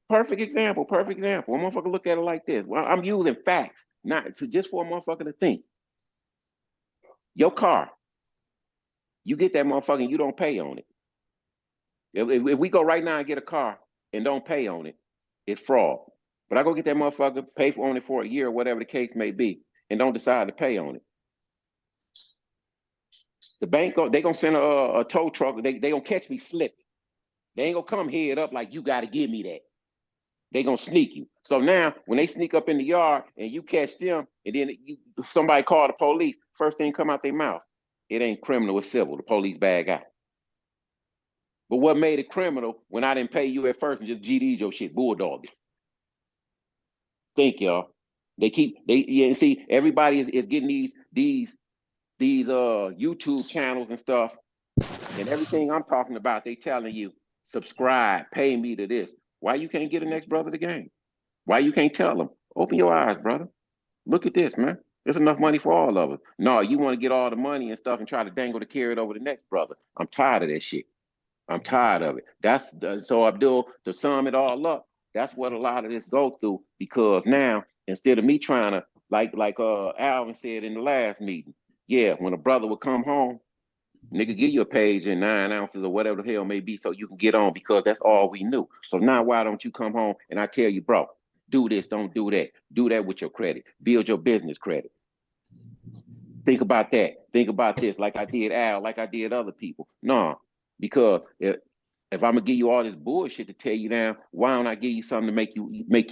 Speaker 5: Perfect example. Perfect example. A motherfucker look at it like this. Well, I'm using facts, not to just for a motherfucker to think. Your car, you get that motherfucker and you don't pay on it. If we go right now and get a car and don't pay on it, it's fraud. But I go get that motherfucker, pay for on it for a year or whatever the case may be, and don't decide to pay on it. The bank, they gonna send a tow truck. They gonna catch me slipping. They ain't gonna come head up like you got to give me that. They gonna sneak you. So now when they sneak up in the yard and you catch them, and then somebody call the police, first thing come out their mouth, it ain't criminal, it's civil. The police bag out. But what made it criminal when I didn't pay you at first and just GD'd your shit, bulldog it? Think y'all. And see everybody is getting these YouTube channels and stuff, and everything I'm talking about, they telling you subscribe, pay me to this. Why you can't get the next brother the game? Why you can't tell them? Open your eyes, brother. Look at this, man. There's enough money for all of us. No, you want to get all the money and stuff and try to dangle the carrot over the next brother. I'm tired of that shit. I'm tired of it. So Abdul, to sum it all up, that's what a lot of this go through, because now instead of me trying to like Alvin said in the last meeting, yeah, when a brother would come home, nigga give you a page and 9 ounces or whatever the hell may be so you can get on, because that's all we knew. So now why don't you come home and I tell you, bro, do this, don't do that. Do that with your credit. Build your business credit. Think about that. Think about this, like I did Al, like I did other people. No, because if I'm gonna give you all this bullshit to tear you down, why don't I give you something to make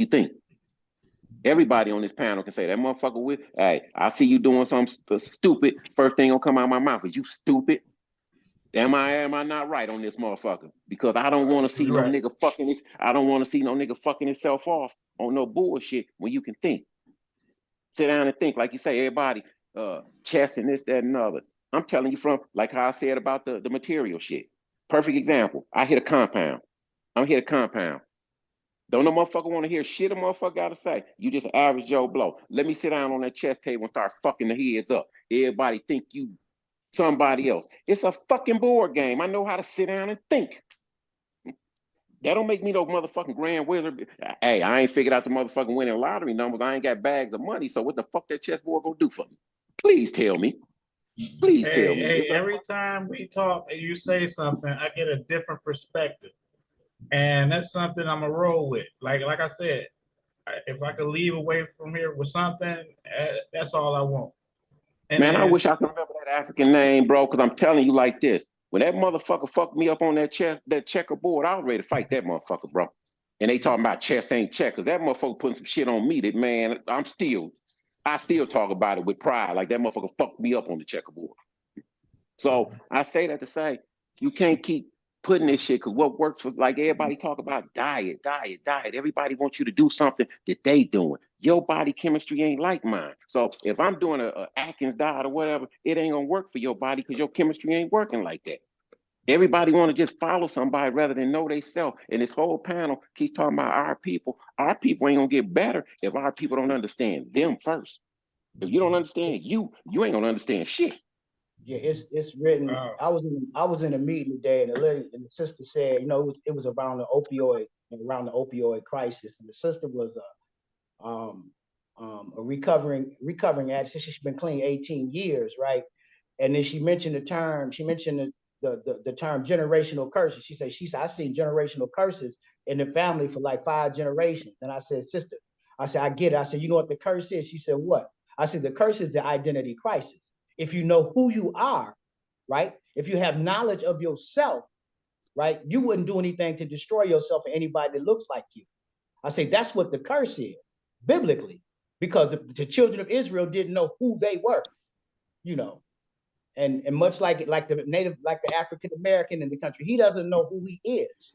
Speaker 5: you think? Everybody on this panel can say that motherfucker with, hey, I see you doing something stupid. First thing gonna come out of my mouth is you stupid. Am I not right on this motherfucker? Because I don't want to see no nigga fucking this. I don't want to see no nigga fucking himself off on no bullshit when you can think. Sit down and think, like you say, everybody, chess and this, that, and other. I'm telling you from, like how I said about the material shit. Perfect example. I hit a compound. I'm hit a compound. Don't no motherfucker want to hear shit a motherfucker got to say. You just average Joe Blow. Let me sit down on that chess table and start fucking the heads up. Everybody think you somebody else. It's a fucking board game. I know how to sit down and think. That don't make me no motherfucking grand wizard. Hey, I ain't figured out the motherfucking winning lottery numbers. I ain't got bags of money. So what the fuck that chessboard gonna do for me? Please tell me. Please tell me.
Speaker 1: Hey, every time we talk and you say something, I get a different perspective. And that's something I'm gonna roll with. Like I said, if I could leave away from here with something, that's all I want. And
Speaker 5: Man, I
Speaker 1: then,
Speaker 5: wish I could remember that African name, bro, because I'm telling you like this. When that motherfucker fucked me up on that checkerboard, I was ready to fight that motherfucker, bro. And they talking about chess ain't checkers. That motherfucker putting some shit on me that, man, I still talk about it with pride. Like that motherfucker fucked me up on the checkerboard. So I say that to say, you can't keep putting this shit, because what works for, like everybody talk about diet. Everybody wants you to do something that they doing. Your body chemistry ain't like mine. So if I'm doing a Atkins diet or whatever, it ain't gonna work for your body because your chemistry ain't working like that. Everybody want to just follow somebody rather than know they self. And this whole panel keeps talking about our people. Our people ain't gonna get better if our people don't understand them first. If you don't understand you ain't gonna understand shit.
Speaker 2: Yeah, it's written. I was in a meeting today, and the sister said, it was around the opioid crisis, and the sister was a recovering addict. She's been clean 18 years, right? And then she mentioned the term. She mentioned the term generational curses. She said I've seen generational curses in the family for like 5 generations. And I said, sister, I get it. I said, you know what the curse is? She said, what? I said, the curse is the identity crisis. If you know who you are, right? If you have knowledge of yourself, right, you wouldn't do anything to destroy yourself or anybody that looks like you. I say that's what the curse is, biblically, because the children of Israel didn't know who they were, and much like the native, like the African American in the country, he doesn't know who he is.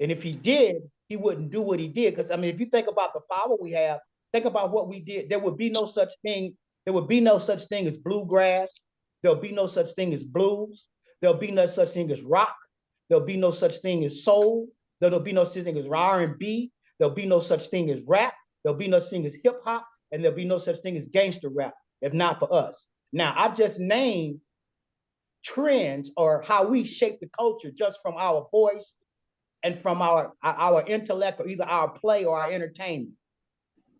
Speaker 2: And if he did, he wouldn't do what he did. Because if you think about the power we have, think about what we did. There would be no such thing. There would be no such thing as bluegrass. There'll be no such thing as blues. There'll be no such thing as rock. There'll be no such thing as soul. There'll be no such thing as R&B. There'll be no such thing as rap. There'll be no such thing as hip hop. and there'll be no such thing as gangster rap if not for us. Now, I've just named trends or how we shape the culture just from our voice and from our intellect, or either our play or our entertainment.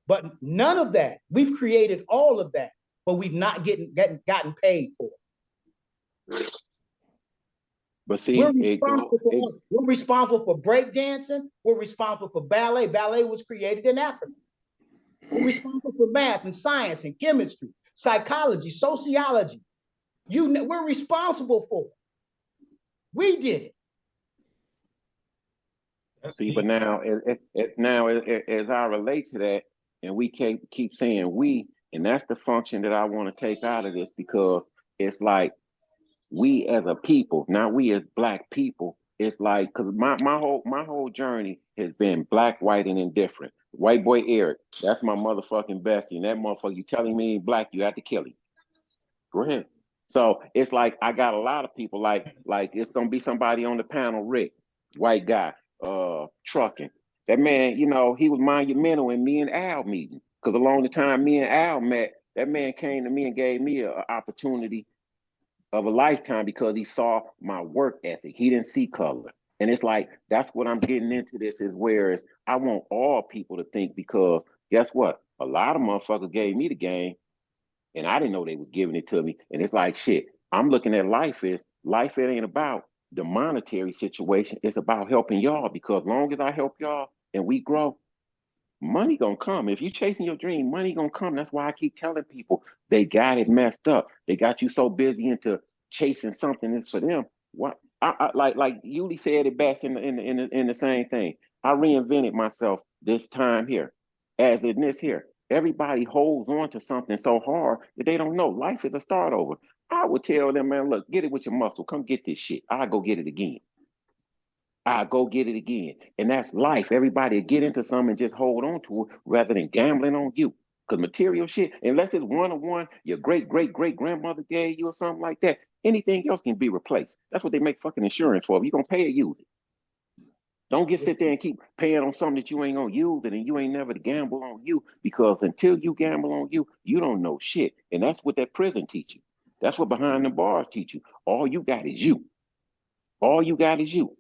Speaker 2: But none of that, we've created all of that, but we've not gotten paid for it.
Speaker 5: But see,
Speaker 2: we're responsible for breakdancing. We're responsible for ballet. Ballet was created in Africa. We're responsible for math and science and chemistry, psychology, sociology. We're responsible for it. We did it.
Speaker 5: See, but now, as I relate to that, and we keep saying we, and that's the function that I want to take out of this, because it's like we as a people, not we as Black people. It's like, because my whole journey has been Black, white, and indifferent. White boy Eric, that's my motherfucking bestie, and that motherfucker, you telling me he's Black, you have to kill him. Go ahead. So it's like I got a lot of people like it's gonna be somebody on the panel, Rick, white guy, trucking. That man, you know, he was monumental in me and Al meeting. Because along the time me and Al met, that man came to me and gave me an opportunity of a lifetime because he saw my work ethic. He didn't see color. And it's like, that's what I'm getting into this, is whereas I want all people to think, because guess what? A lot of motherfuckers gave me the game and I didn't know they was giving it to me. And it's like, shit, I'm looking at life as life. It ain't about the monetary situation. It's about helping y'all, because long as I help y'all and we grow, money gonna come. If you chasing your dream, money gonna come. That's why I keep telling people they got it messed up. They got you so busy into chasing something that's for them. What I like Yuli said it best in the same thing. I reinvented myself this time here, as in this here. Everybody holds on to something so hard that they don't know. Life is a start over. I would tell them, man, look, get it with your muscle. Come get this shit. I'll go get it again. I'll go get it again. And that's life. Everybody get into something and just hold on to it rather than gambling on you. Because material shit, unless it's one-on-one, your great-great-great-grandmother gave you or something like that, anything else can be replaced. That's what they make fucking insurance for. If you're going to pay it, use it. Don't get sit there and keep paying on something that you ain't going to use it, and you ain't never to gamble on you, because until you gamble on you, you don't know shit. And that's what that prison teach you. That's what behind the bars teach you. All you got is you. All you got is you.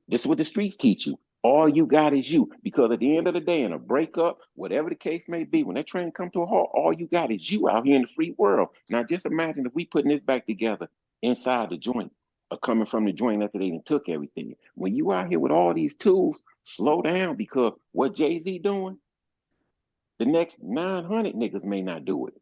Speaker 5: This is what the streets teach you. All you got is you. Because at the end of the day, in a breakup, whatever the case may be, when that train come to a halt, all you got is you out here in the free world. Now just imagine if we putting this back together inside the joint, or coming from the joint after they took everything. When you out here with all these tools, slow down, because what Jay-Z doing, the next 900 niggas may not do it.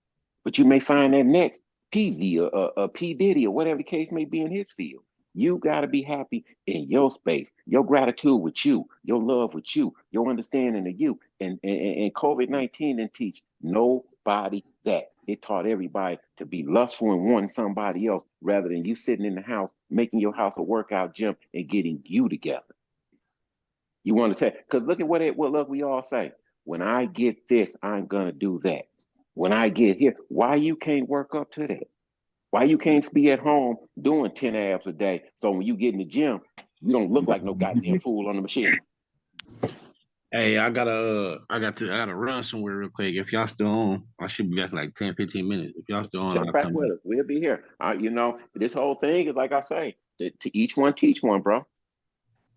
Speaker 5: But you may find that next PZ or P. Diddy or whatever the case may be in his field. You got to be happy in your space, your gratitude with you, your love with you, your understanding of you. And COVID-19 didn't teach nobody that. It taught everybody to be lustful and wanting somebody else, rather than you sitting in the house, making your house a workout gym and getting you together. You want to say, because look at what we all say. When I get this, I'm going to do that. When I get here, why you can't work up to that? Why you can't be at home doing 10 abs a day, so when you get in the gym, you don't look like no goddamn fool on the machine?
Speaker 6: Hey, I gotta run somewhere real quick. If y'all still on, I should be back in like 10, 15 minutes. If y'all still on,
Speaker 5: Check back with us. We'll be here. You know, this whole thing is like I say, to each one teach one, bro.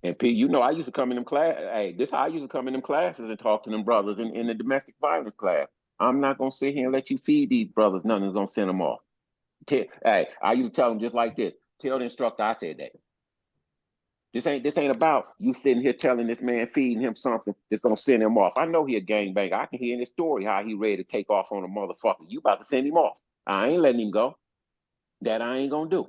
Speaker 5: And you know, I used to come in them class. Hey, this how I used to come in them classes and talk to them brothers in the domestic violence class. I'm not gonna sit here and let you feed these brothers. Nothing's gonna send them off. Hey, I used to tell them just like this. Tell the instructor I said that. This ain't about you sitting here telling this man, feeding him something that's gonna send him off. I know he a gangbanger. I can hear in his story how he ready to take off on a motherfucker. You about to send him off. I ain't letting him go. That I ain't gonna do.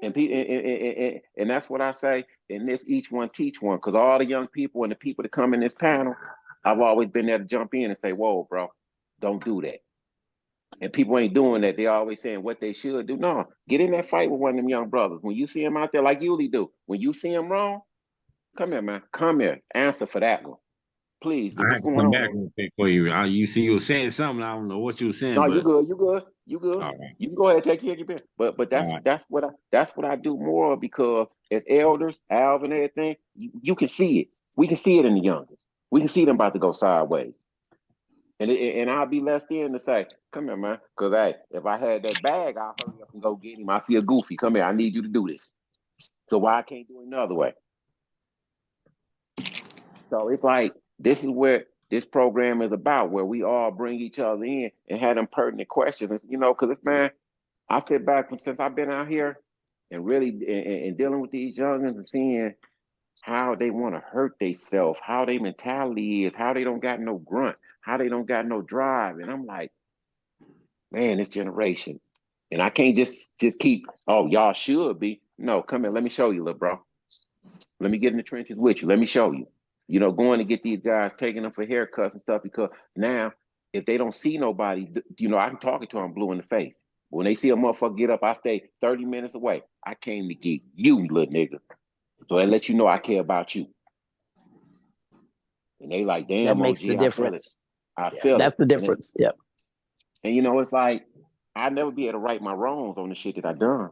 Speaker 5: And that's what I say in this each one teach one, because all the young people and the people that come in this panel, I've always been there to jump in and say, whoa, bro, don't do that. And people ain't doing that. They always saying what they should do. No, get in that fight with one of them young brothers. When you see him out there like Yuli do, when you see him wrong, come here, man. Come here. Answer for that one. Please.
Speaker 6: I have to come back real quick for you. You see, you were saying something. I don't know what you were saying.
Speaker 5: No,
Speaker 6: but...
Speaker 5: you good. You good. Right. You can go ahead and take care of your business. But that's what I do more of, because as elders, Alvin and everything, you can see it. We can see it in the youngest. We can see them about to go sideways. And I'll be less than to say, come here, man. Because, hey, if I had that bag, I'll hurry up and go get him. I see a goofy. Come here. I need you to do this. So why I can't do it another way? So it's like, this is where this program is about, where we all bring each other in and have them pertinent questions. And, you know, because, man, I sit back since I've been out here and really and dealing with these youngins and seeing how they want to hurt themselves, how their mentality is, how they don't got no grunt, how they don't got no drive. And I'm like, man, this generation. And I can't just keep, oh, y'all should be. No, come here, let me show you, little bro. Let me get in the trenches with you. Let me show you. You know, going to get these guys, taking them for haircuts and stuff, because now, if they don't see nobody, you know, I'm talking to them blue in the face. When they see a motherfucker get up, I stay 30 minutes away. I came to get you, little nigga. So I let you know I care about you. And they like, damn,
Speaker 3: That makes
Speaker 5: OG,
Speaker 3: the difference.
Speaker 5: I feel it.
Speaker 3: That's the difference. Yeah.
Speaker 5: And you know, it's like, I'd never be able to right my wrongs on the shit that I done.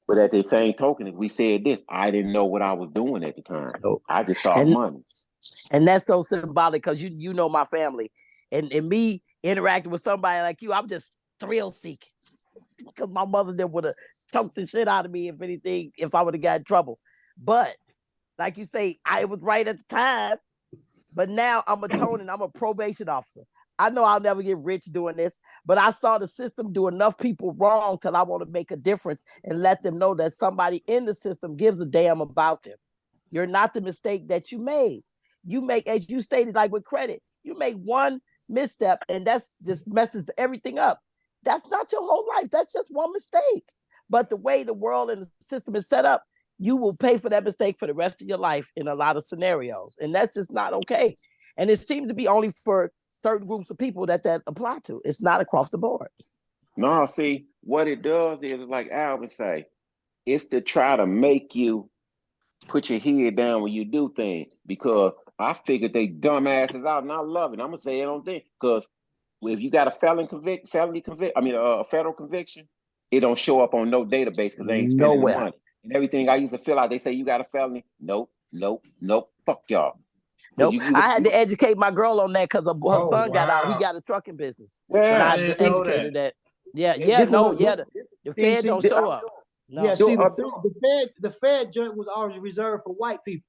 Speaker 5: But at the same token, if we said this, I didn't know what I was doing at the time. I just saw money.
Speaker 3: And that's so symbolic, because you know my family. And me interacting with somebody like you, I'm just thrill seeking. Because my mother then would have choked the shit out of me, if anything, if I would have got in trouble. But like you say, I was right at the time. But now I'm atoning. I'm a probation officer. I know I'll never get rich doing this, but I saw the system do enough people wrong till I want to make a difference and let them know that somebody in the system gives a damn about them. You're not the mistake that you made. You make, as you stated, like with credit, you make one misstep and that's just messes everything up. That's not your whole life. That's just one mistake. But the way the world and the system is set up, you will pay for that mistake for the rest of your life in a lot of scenarios. And that's just not okay. And it seems to be only for certain groups of people that apply to. It's not across the board.
Speaker 5: No, see, what it does is, like Alvin say, it's to try to make you put your head down when you do things. Because I figured they dumbasses out, and I love it. I'm gonna say it on thing, because if you got a federal conviction, it don't show up on no database because they ain't spending the money. And everything I used to fill out, they say you got a felony. Nope. Fuck y'all.
Speaker 3: Nope. I had to educate my girl on that because her son got out. He got a trucking business.
Speaker 5: Yeah,
Speaker 3: I educated that. The Fed don't show up.
Speaker 2: No. Yeah, see, the Fed joint was always reserved for white people.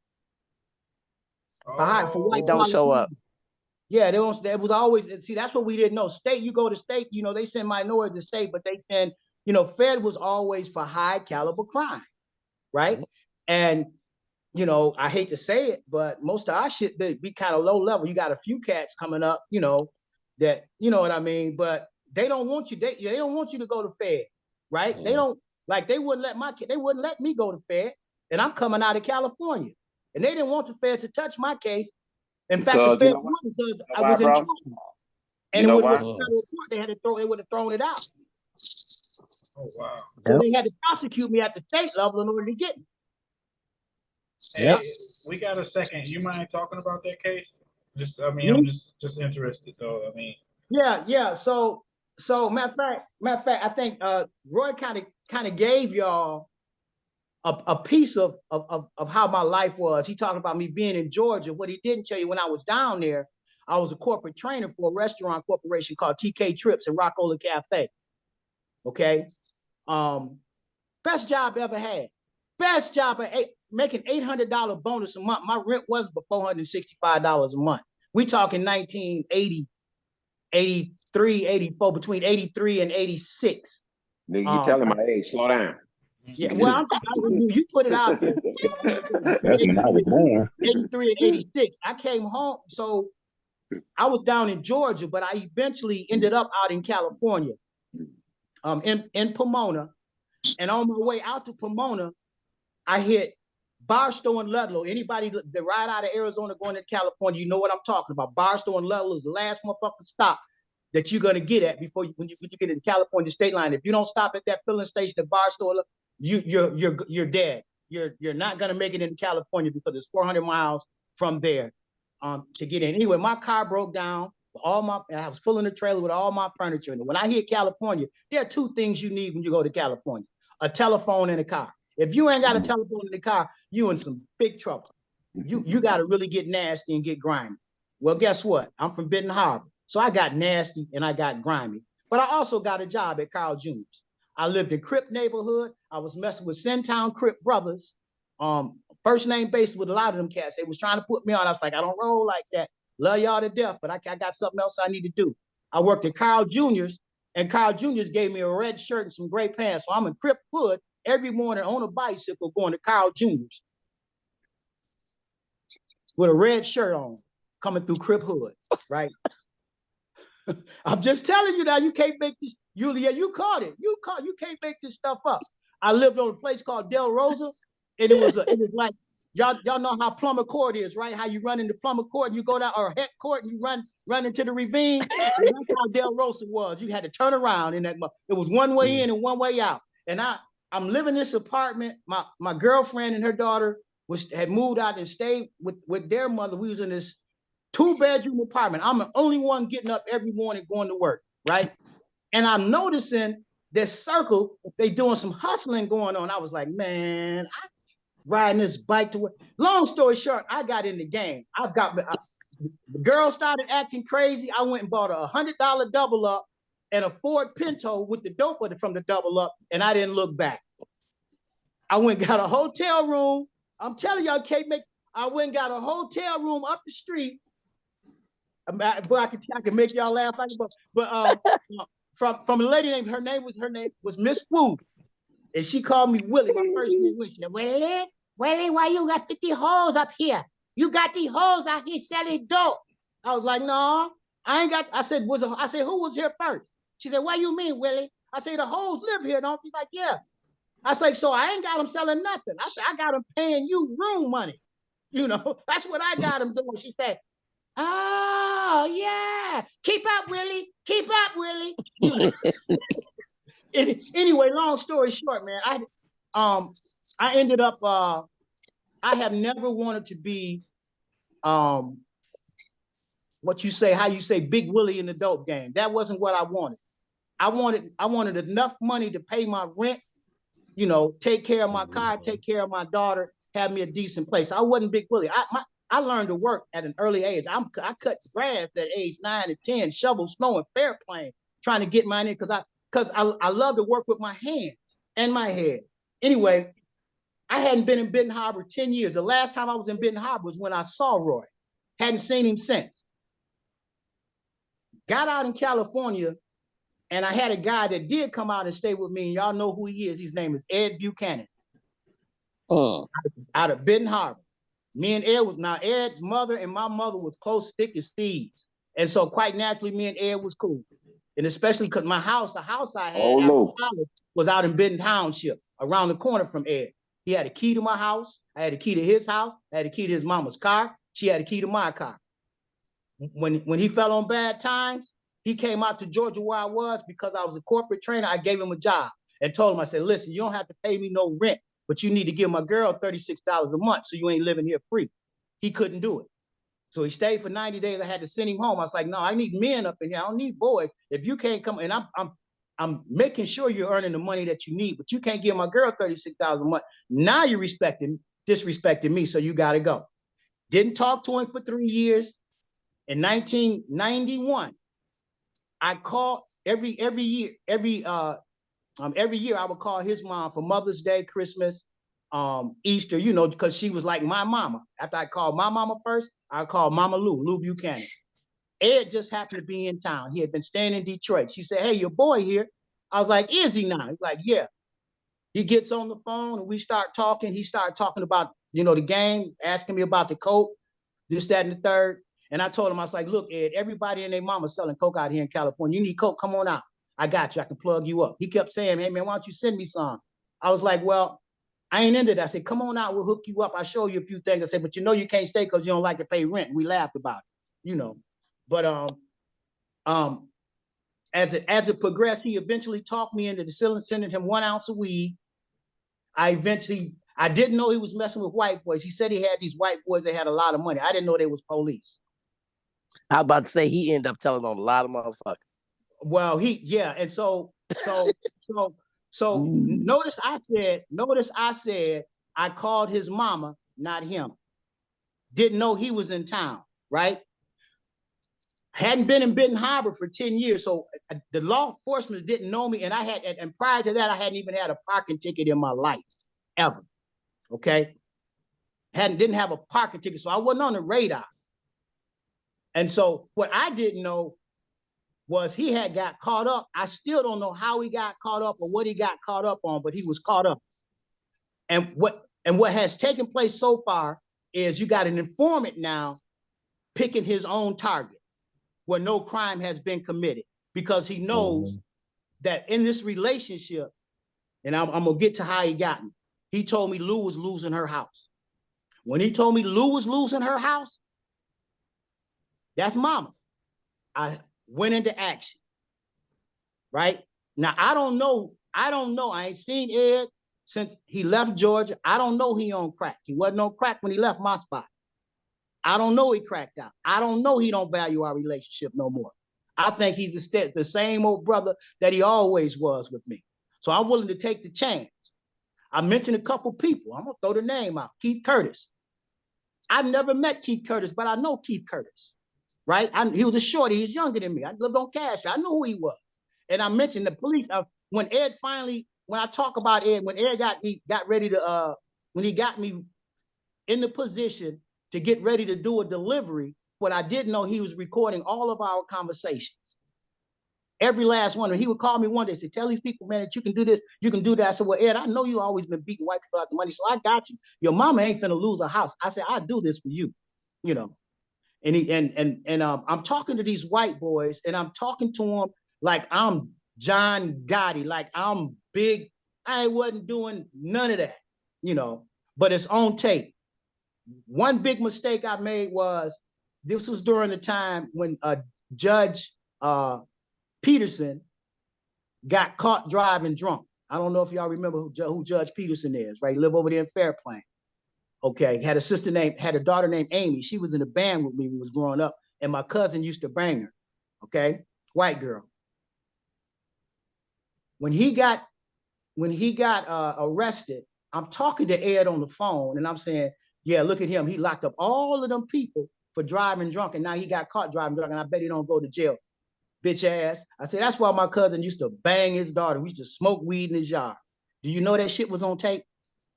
Speaker 2: For white
Speaker 3: they don't show up.
Speaker 2: Yeah, it was always, see, that's what we didn't know. State, you go to state, you know, they send minorities to state, but they send, you know, Fed was always for high caliber crime, right? And, you know, I hate to say it, but most of our shit be kind of low level. You got a few cats coming up, you know, that, you know what I mean? But they don't want you, they don't want you to go to Fed, right? They don't, like, they wouldn't let me go to Fed, and I'm coming out of California. And they didn't want the Fed to touch my case. In fact, the Fed wouldn't, because I was in trouble. And it would have been federal court, they would have thrown it out.
Speaker 1: Oh, wow.
Speaker 2: So they had to prosecute me at the state level in order to get me.
Speaker 1: Hey, we got a second. You mind talking about that case? I'm just interested, though. I mean.
Speaker 2: Yeah. So matter of fact, I think Roy kind of gave y'all a piece of how my life was. He talked about me being in Georgia. What he didn't tell you, when I was down there, I was a corporate trainer for a restaurant corporation called TK Trips in Rockola Cafe. Okay. Best job I ever had. Best job, making $800 bonus a month. My rent was $465 a month. We talking 1980, 83, 84, between 83 and 86.
Speaker 5: Nigga, you telling my age, slow down.
Speaker 2: Yeah, well, you put it out there.
Speaker 6: That's when I was born.
Speaker 2: 83 and 86. I came home, so I was down in Georgia, but I eventually ended up out in California, in Pomona. And on my way out to Pomona, I hit Barstow and Ludlow. Anybody that ride out of Arizona going to California, you know what I'm talking about. Barstow and Ludlow is the last motherfucking stop that you're gonna get at before when you get in the California state line. If you don't stop at that filling station at Barstow, you're dead. You're not gonna make it into California because it's 400 miles from there to get in. Anyway, my car broke down. And I was filling the trailer with all my furniture in it. When I hit California, there are two things you need when you go to California: a telephone and a car. If you ain't got a telephone in the car, you in some big trouble. You got to really get nasty and get grimy. Well, guess what? I'm from Benton Harbor. So I got nasty and I got grimy. But I also got a job at Carl Jr.'s. I lived in Crip neighborhood. I was messing with Centown Crip brothers. First name basis with a lot of them cats. They was trying to put me on. I was like, I don't roll like that. Love y'all to death, but I got something else I need to do. I worked at Carl Jr.'s, and Carl Jr.'s gave me a red shirt and some gray pants. So I'm in Crip hood every morning on a bicycle going to Carl Jr.'s with a red shirt on, coming through Crip hood, right? I'm just telling you now, you can't make this, Julia, you caught it. You can't make this stuff up. I lived on a place called Del Rosa, and it was like, y'all know how Plumber Court is, right? How you run into Plumber Court, you go down, or Heck Court, and you run into the ravine. That's how Del Rosa was. You had to turn around in that. It was one way in and one way out. And I'm living in this apartment. My girlfriend and her daughter had moved out and stayed with their mother. We was in this 2-bedroom apartment. I'm the only one getting up every morning going to work, right? And I'm noticing this circle, they doing some hustling going on. I was like, man, I riding this bike to work. Long story short, I got in the game. The girl started acting crazy. I went and bought a $100 double up and a Ford Pinto with the dope from the double up, and I didn't look back. I went and got a hotel room. I'm telling y'all, I went and got a hotel room up the street. But I can make y'all laugh like, but from a lady named her name was Miss Wu, and she called me Willie. My first name was Willie, why you got 50 hoes up here? You got these hoes out here selling dope. I was like, no, I ain't got. I said, who was here first? She said, what you mean, Willie? I said, the hoes live here, don't you? She's like, yeah. I was like, so I ain't got them selling nothing. I said, I got them paying you room money. You know, that's what I got them doing. She said, oh, yeah. Keep up, Willie. Keep up, Willie. You know. Anyway, long story short, man, I ended up, I have never wanted to be, how you say Big Willie in the dope game. That wasn't what I wanted. I wanted enough money to pay my rent, you know, take care of my car, take care of my daughter, have me a decent place. I wasn't Big Willie. I learned to work at an early age. I cut grass at age 9 and 10, shovel snow and fair plane, trying to get money because I love to work with my hands and my head. Anyway, I hadn't been in Benton Harbor 10 years. The last time I was in Benton Harbor was when I saw Roy. Hadn't seen him since. Got out in California, and I had a guy that did come out and stay with me, and y'all know who he is. His name is Ed Buchanan. Out of Benton Harbor. Me and Ed Ed's mother and my mother was close, thick as thieves. And so quite naturally, me and Ed was cool. And especially because the house I had after college was out in Benton Township, around the corner from Ed. He had a key to my house. I had a key to his house. I had a key to his mama's car. She had a key to my car. When he fell on bad times, he came out to Georgia where I was because I was a corporate trainer. I gave him a job and told him, I said, listen, you don't have to pay me no rent, but you need to give my girl $36 a month so you ain't living here free. He couldn't do it. So he stayed for 90 days. I had to send him home. I was like, no, I need men up in here. I don't need boys. If you can't come, and I'm making sure you're earning the money that you need, but you can't give my girl $36 a month. Now you're disrespecting me, so you got to go. Didn't talk to him for 3 years. In 1991, I called every year I would call his mom for Mother's Day, Christmas, Easter, you know, because she was like my mama. After I called my mama first, I called Mama Lou Buchanan. Ed just happened to be in town. He had been staying in Detroit. She said, hey, your boy here. I was like, is he now? He's like, yeah. He gets on the phone and we start talking. He started talking about, you know, the game, asking me about the coke, this, that, and the third. And I told him, I was like, look, Ed, everybody and their mama selling coke out here in California. You need coke, come on out. I got you, I can plug you up. He kept saying, hey man, why don't you send me some? I was like, well, I ain't into that. I said, come on out, we'll hook you up. I'll show you a few things. I said, but you know you can't stay because you don't like to pay rent. We laughed about it, you know. But as it progressed, he eventually talked me into sending him 1 ounce of weed. I didn't know he was messing with white boys. He said he had these white boys that had a lot of money. I didn't know they was police.
Speaker 3: I was about to say he ended up telling on a lot of motherfuckers.
Speaker 2: Well, and so notice I said I called his mama, not him. Didn't know he was in town, right? Hadn't been in Benton Harbor for 10 years, so the law enforcement didn't know me, and and prior to that, I hadn't even had a parking ticket in my life, ever. Okay, didn't have a parking ticket, so I wasn't on the radar. And so what I didn't know was he had got caught up. I still don't know how he got caught up or what he got caught up on, but he was caught up. And what has taken place so far is you got an informant now picking his own target where no crime has been committed, because he knows that in this relationship, and I'm gonna get to how he got me. He told me Lou was losing her house. When he told me Lou was losing her house, that's mama. I went into action, right? Now, I don't know. I ain't seen Ed since he left Georgia. I don't know he on crack. He wasn't on crack when he left my spot. I don't know he cracked out. I don't know he don't value our relationship no more. I think he's the same old brother that he always was with me. So I'm willing to take the chance. I mentioned a couple people. I'm gonna throw the name out. Keith Curtis. I've never met Keith Curtis, but I know Keith Curtis, right? He was a shorty. He was younger than me. I lived on Cash. I knew who he was. And I mentioned the police. When I talk about Ed, when Ed got ready to, when he got me in the position to get ready to do a delivery, what I didn't know, he was recording all of our conversations. Every last one. And he would call me one day and say, tell these people, man, that you can do this, you can do that. I said, well, Ed, I know you always been beating white people out the money, so I got you. Your mama ain't finna lose her house. I said, I do this for you, you know. And I'm talking to these white boys, and I'm talking to them like I'm John Gotti, like I'm big. I wasn't doing none of that, you know, but it's on tape. One big mistake I made was, this was during the time when Judge Peterson got caught driving drunk. I don't know if y'all remember who Judge Peterson is, right? He lived over there in Fairplain. Okay, had a daughter named Amy. She was in a band with me when we was growing up, and my cousin used to bang her. Okay, white girl. When he got arrested, I'm talking to Ed on the phone, and I'm saying, yeah, look at him. He locked up all of them people for driving drunk, and now he got caught driving drunk, and I bet he don't go to jail. Bitch ass. I said, that's why my cousin used to bang his daughter. We used to smoke weed in his yard. Do you know that shit was on tape?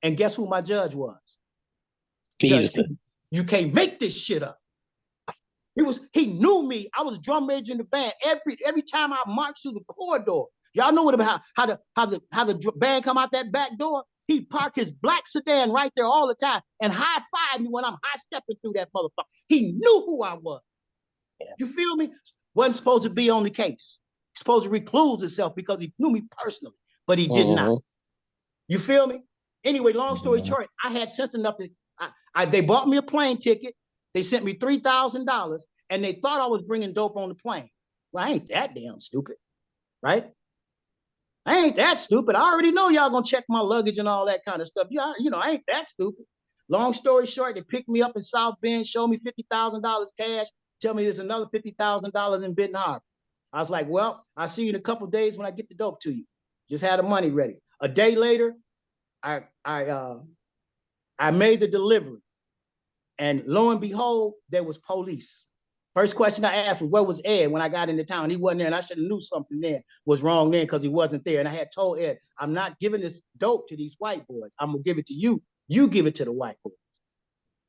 Speaker 2: And guess who my judge was?
Speaker 7: Peterson.
Speaker 2: You can't make this shit up. He knew me. I was drum major in the band. Every time I marched through the corridor, y'all know how the band come out that back door? He parked his black sedan right there all the time and high-fived me when I'm high-stepping through that motherfucker. He knew who I was. Yeah. You feel me? Wasn't supposed to be on the case. He's supposed to recluse himself because he knew me personally, but he did not. You feel me? Anyway, long story short, I had sense enough to, they bought me a plane ticket. They sent me $3,000, and they thought I was bringing dope on the plane. Well, I ain't that damn stupid, right? I ain't that stupid. I already know y'all gonna check my luggage and all that kind of stuff. I ain't that stupid. Long story short, they picked me up in South Bend, showed me $50,000 cash, tell me there's another $50,000 in Benton Harbor. I was like, well, I'll see you in a couple of days when I get the dope to you. Just had the money ready. A day later, I made the delivery. And lo and behold, there was police. First question I asked was, where was Ed when I got into town? He wasn't there, and I should have knew something then was wrong then because he wasn't there. And I had told Ed, I'm not giving this dope to these white boys. I'm going to give it to you. You give it to the white boys.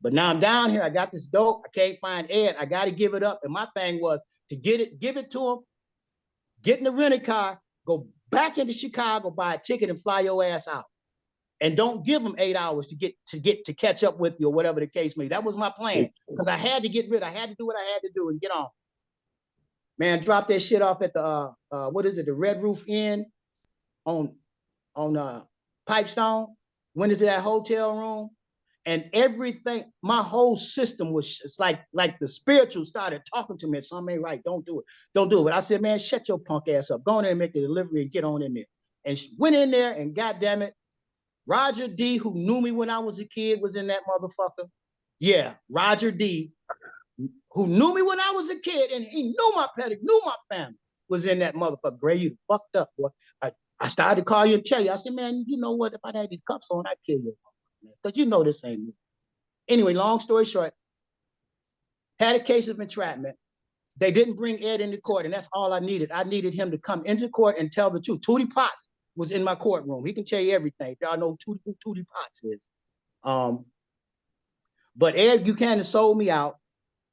Speaker 2: But now I'm down here. I got this dope. I can't find Ed. I got to give it up. And my thing was to give it to him, get in the rental car, go back into Chicago, buy a ticket, and fly your ass out. And don't give them 8 hours to catch up with you or whatever the case may be. That was my plan because I had to get rid. I had to do what I had to do and get on. Man, drop that shit off at the the Red Roof Inn on Pipestone. Went into that hotel room, and everything. My whole system was it's like the spiritual started talking to me. Something ain't right. Don't do it. Don't do it. But I said, man, shut your punk ass up. Go in there and make the delivery and get on in there. And she went in there, and goddamn it, Roger D, who knew me when I was a kid, was in that motherfucker. Yeah, Roger D, who knew me when I was a kid, and he knew my pedigree, knew my family, was in that motherfucker. Gray, you fucked up, boy. I started to call you and tell you. I said, man, you know what? If I had these cuffs on, I'd kill you. Because you know this ain't me. Anyway, long story short, had a case of entrapment. They didn't bring Ed into court, and that's all I needed. I needed him to come into court and tell the truth. Tootie Potts was in my courtroom. He can tell you everything. Y'all know who Tootie Potts is. But Ed Buchanan sold me out.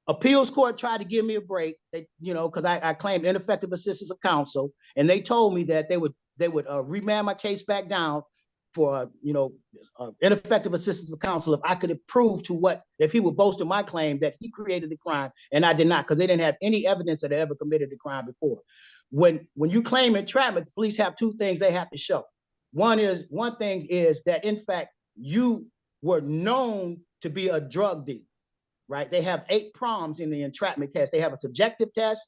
Speaker 2: Appeals court tried to give me a break. They, because I claimed ineffective assistance of counsel, and they told me that they would remand my case back down for ineffective assistance of counsel if I could have proved if he would boast of my claim that he created the crime and I did not, because they didn't have any evidence that I ever committed the crime before. When you claim entrapment, the police have two things they have to show. One thing is that in fact you were known to be a drug dealer, right? They have 8 prongs in the entrapment test. They have a subjective test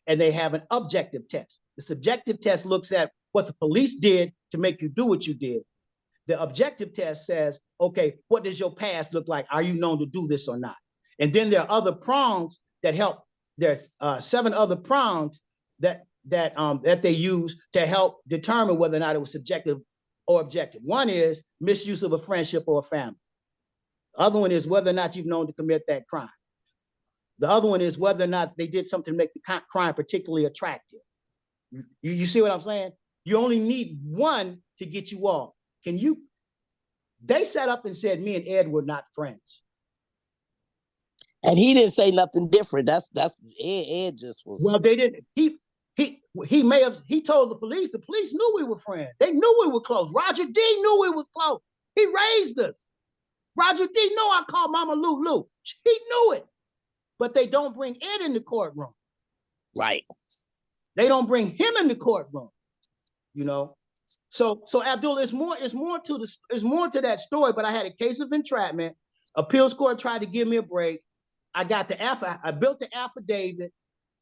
Speaker 2: and they have an objective test. The subjective test looks at what the police did to make you do what you did. The objective test says, okay, what does your past look like? Are you known to do this or not? And then there are other prongs that help. There's 7 other prongs that they use to help determine whether or not it was subjective or objective. One is misuse of a friendship or a family. The other one is whether or not you've known to commit that crime. The other one is whether or not they did something to make the crime particularly attractive. You see what I'm saying? You only need one to get you off. They sat up and said me and Ed were not friends.
Speaker 7: And he didn't say nothing different. That's Ed just was.
Speaker 2: Well, they didn't. He told the police knew we were friends. They knew we were close. Roger D knew we was close. He raised us. Roger D knew I called Mama Lou. He knew it. But they don't bring Ed in the courtroom.
Speaker 7: Right.
Speaker 2: They don't bring him in the courtroom. So Abdul, it's more to that story, but I had a case of entrapment. Appeals court tried to give me a break. I built the affidavit,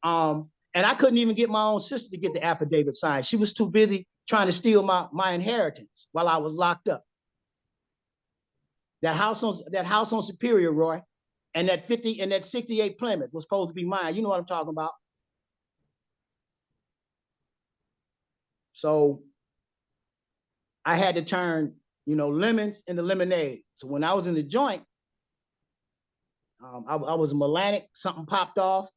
Speaker 2: and I couldn't even get my own sister to get the affidavit signed. She was too busy trying to steal my inheritance while I was locked up. That house on Superior, Roy, and that 68 Plymouth was supposed to be mine. You know what I'm talking about. So I had to turn, lemons into lemonade. So when I was in the joint, I was Melanic, something popped off.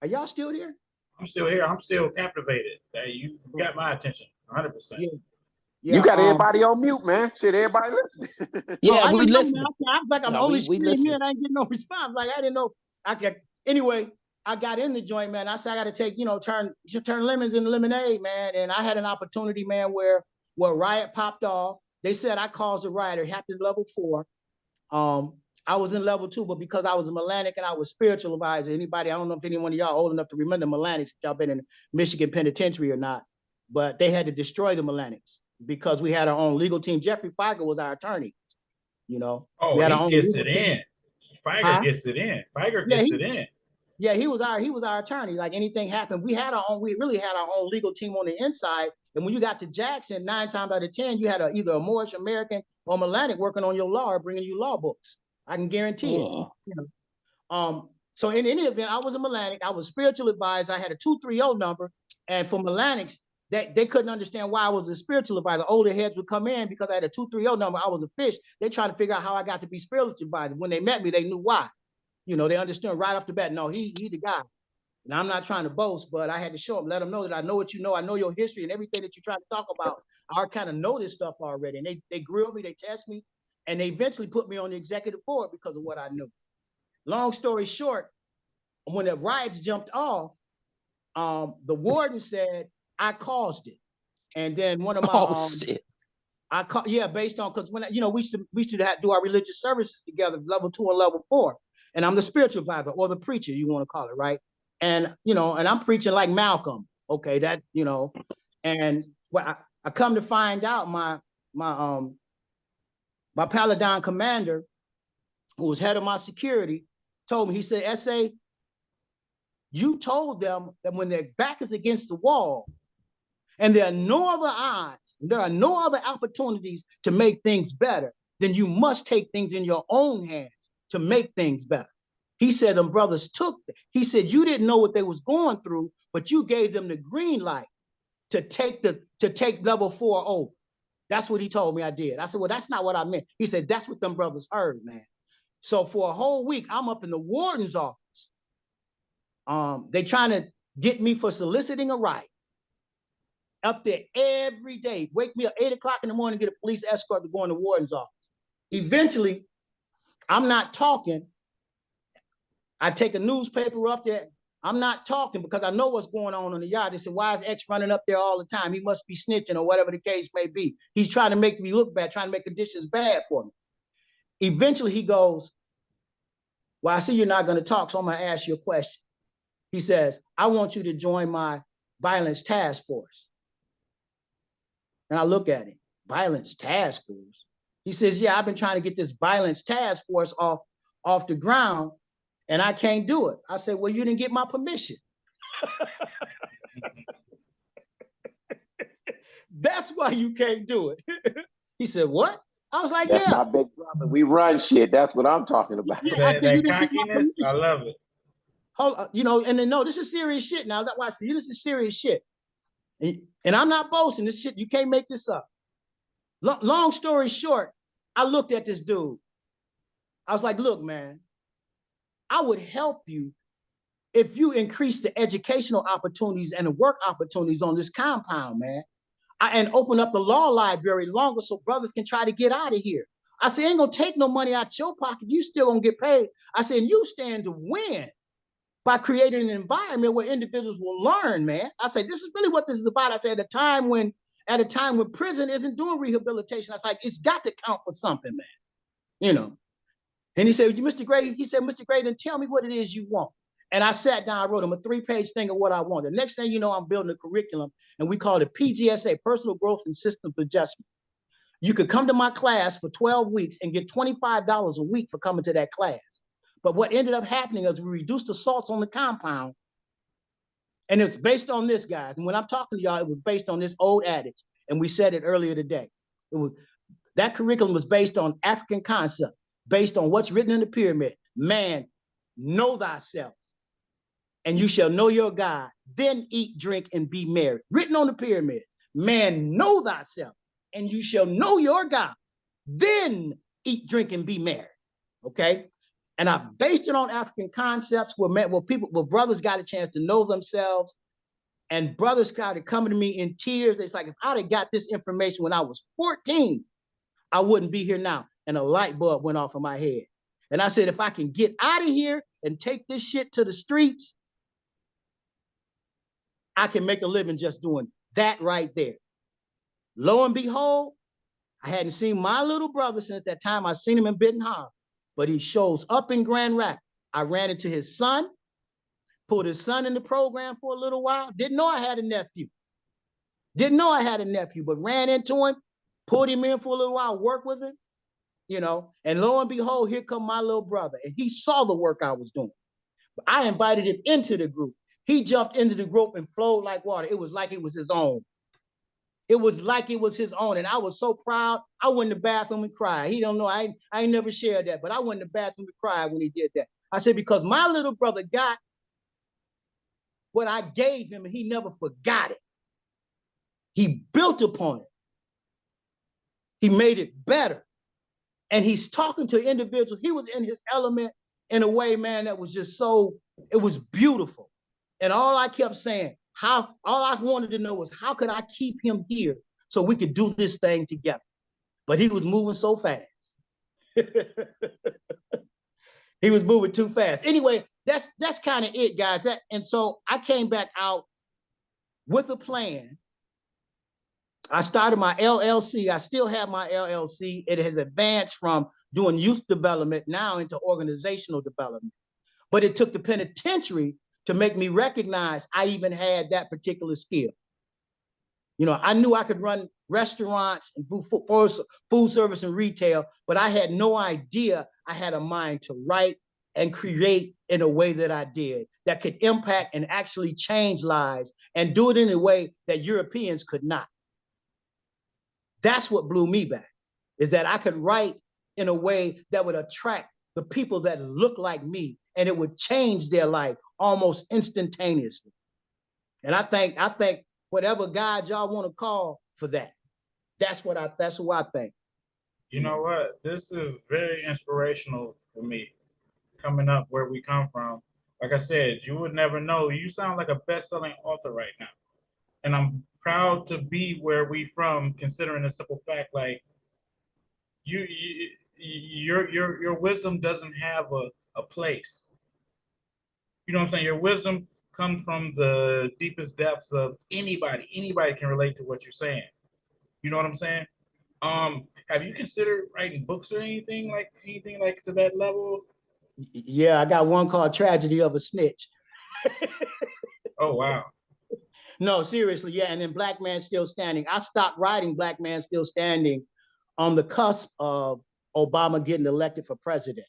Speaker 2: Are y'all still here?
Speaker 1: I'm still here. I'm still captivated. You got my attention, 100%.
Speaker 5: Yeah, you got everybody on mute, man. Shit, everybody listening.
Speaker 7: Yeah, we listening.
Speaker 2: I was like, I'm only screaming here and I didn't get no response. Like, I didn't know. Anyway, I got in the joint, man. I said, I got to take, turn lemons into lemonade, man. And I had an opportunity, man, where riot popped off. They said I caused a riot. It happened level 4. I was in level 2, but because I was a Melanic and I was spiritual advisor, I don't know if anyone of y'all old enough to remember Melanics, if y'all been in Michigan Penitentiary or not, but they had to destroy the Melanics because we had our own legal team. Jeffrey Feiger was our attorney,
Speaker 1: Oh,
Speaker 2: we had
Speaker 1: he gets it in. Feiger gets it in. Feiger gets it in.
Speaker 2: Yeah, he was our attorney. Like anything happened, we really had our own legal team on the inside. And when you got to Jackson, 9 times out of 10, you had either a Moorish American or Melanic working on your law or bringing you law books. I can guarantee it. So in any event, I was a Melanic. I was spiritual advisor. I had a 230 number. And for Melanics, they couldn't understand why I was a spiritual advisor. Older heads would come in because I had a 230 number. I was a fish. They tried to figure out how I got to be spiritual advisor. When they met me, they knew why. They understood right off the bat. No, he the guy. And I'm not trying to boast, but I had to show them, let them know that I know what you know. I know your history and everything that you try to talk about. I kind of know this stuff already. And they grilled me, they test me, and they eventually put me on the executive board because of what I knew. Long story short, when the riots jumped off, the warden said I caused it. And then one of my based on, because when we used to do our religious services together, level 2 and level 4. And I'm the spiritual advisor or the preacher, you want to call it, right? And and I'm preaching like Malcolm. Okay, that and what I come to find out, my Paladin commander, who was head of my security, told me, he said, S.A., you told them that when their back is against the wall and there are no other odds, there are no other opportunities to make things better, then you must take things in your own hands to make things better. He said them brothers he said you didn't know what they was going through, but you gave them the green light to take level 4 over. That's what he told me I did. I said, well, that's not what I meant. He said, that's what them brothers heard, man. So for a whole week, I'm up in the warden's office They trying to get me for soliciting a riot. Up there every day, wake me up 8 o'clock in the morning, get a police escort to go in the warden's office. Eventually, I'm not talking. I take a newspaper up there. I'm not talking because I know what's going on in the yard. They said, why is X running up there all the time? He must be snitching or whatever the case may be. He's trying to make me look bad, trying to make conditions bad for me. Eventually, he goes, well, I see you're not going to talk, so I'm going to ask you a question. He says, I want you to join my violence task force. And I look at him, violence task force. He says, yeah, I've been trying to get this violence task force off the ground, and I can't do it. I said, well, you didn't get my permission. That's why you can't do it. He said, what? I was like,
Speaker 5: That's
Speaker 2: yeah.
Speaker 5: my big brother. We run shit. That's what I'm talking about.
Speaker 2: Yeah, I said, you
Speaker 1: that
Speaker 2: didn't get my
Speaker 1: cockiness, I
Speaker 2: permission.
Speaker 1: love it.
Speaker 2: Hold, you know, and then no, this is serious shit now. Watch this. This is serious shit. And I'm not boasting. This shit, you can't make this up. Long story short, I looked at this dude. I was like, look, man, I would help you if you increase the educational opportunities and the work opportunities on this compound, man. And open up the law library longer so brothers can try to get out of here. I said, ain't gonna take no money out your pocket. You still gonna get paid. I said, and you stand to win by creating an environment where individuals will learn, man. I said, this is really what this is about. I said, at a time when prison isn't doing rehabilitation, I was like, it's got to count for something, man. You know. And he said, Mr. Gray, Mr. Gray, then tell me what it is you want. And I sat down, I wrote him a 3-page thing of what I want. The next thing you know, I'm building a curriculum, and we call it PGSA, Personal Growth and Systems Adjustment. You could come to my class for 12 weeks and get $25 a week for coming to that class. But what ended up happening is we reduced assaults on the compound. And it's based on this, guys. And when I'm talking to y'all, it was based on this old adage. And we said it earlier today. That curriculum was based on African concepts, based on what's written in the pyramid. Man, know thyself, and you shall know your God. Then eat, drink, and be merry. Written on the pyramid. Man, know thyself, and you shall know your God. Then eat, drink, and be merry. Okay? And I based it on African concepts where brothers got a chance to know themselves, and brothers started coming to me in tears. It's like, if I'd have got this information when I was 14, I wouldn't be here now. And a light bulb went off in my head. And I said, if I can get out of here and take this shit to the streets, I can make a living just doing that right there. Lo and behold, I hadn't seen my little brother since that time. I seen him in Benton Harbor, but he shows up in Grand Rapids. I ran into his son, pulled his son in the program for a little while. Didn't know I had a nephew. But ran into him, pulled him in for a little while, worked with him, you know, and lo and behold, here come my little brother. And he saw the work I was doing. But I invited him into the group. He jumped into the group and flowed like water. It was like it was his own. It was like it was his own. And I was so proud. I went in the bathroom and cried. He don't know. I ain't never shared that, but I went in the bathroom and cried when he did that. I said, because my little brother got what I gave him and he never forgot it. He built upon it. He made it better. And he's talking to individuals. He was in his element in a way, man, that was just it was beautiful. And all I kept saying, all I wanted to know was, how could I keep him here so we could do this thing together? But he was moving so fast. He was moving too fast. Anyway, that's kind of it, guys. And so I came back out with a plan. I started my LLC. I still have my LLC. It has advanced from doing youth development now into organizational development. But it took the penitentiary to make me recognize I even had that particular skill. You know, I knew I could run restaurants and food service and retail, but I had no idea I had a mind to write and create in a way that I did, that could impact and actually change lives and do it in a way that Europeans could not. That's what blew me back, is that I could write in a way that would attract the people that look like me, and it would change their life almost instantaneously. And I think whatever God y'all want to call for that, that's who I think.
Speaker 1: You know what? This is very inspirational for me, coming up where we come from. Like I said, you would never know. You sound like a best-selling author right now, and I'm proud to be where we from, considering the simple fact, like your wisdom doesn't have a place. You know what I'm saying? Your wisdom comes from the deepest depths of anybody. Anybody can relate to what you're saying. You know what I'm saying? Have you considered writing books or anything like to that level?
Speaker 2: Yeah, I got one called Tragedy of a Snitch.
Speaker 1: Oh wow.
Speaker 2: No, seriously, yeah. And then Black Man Still Standing. I stopped writing Black Man Still Standing on the cusp of Obama getting elected for president.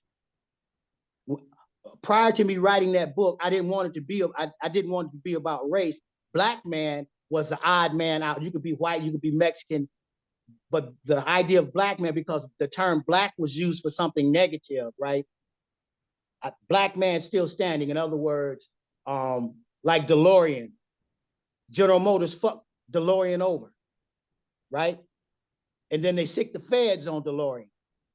Speaker 2: Prior to me writing that book, I didn't want it to be I didn't want it to be about race. Black man was the odd man out. You could be white, you could be Mexican, but the idea of black man, because the term black was used for something negative, right? Black man still standing. In other words, like DeLorean, General Motors fucked DeLorean over, right? And then they sick the feds on DeLorean,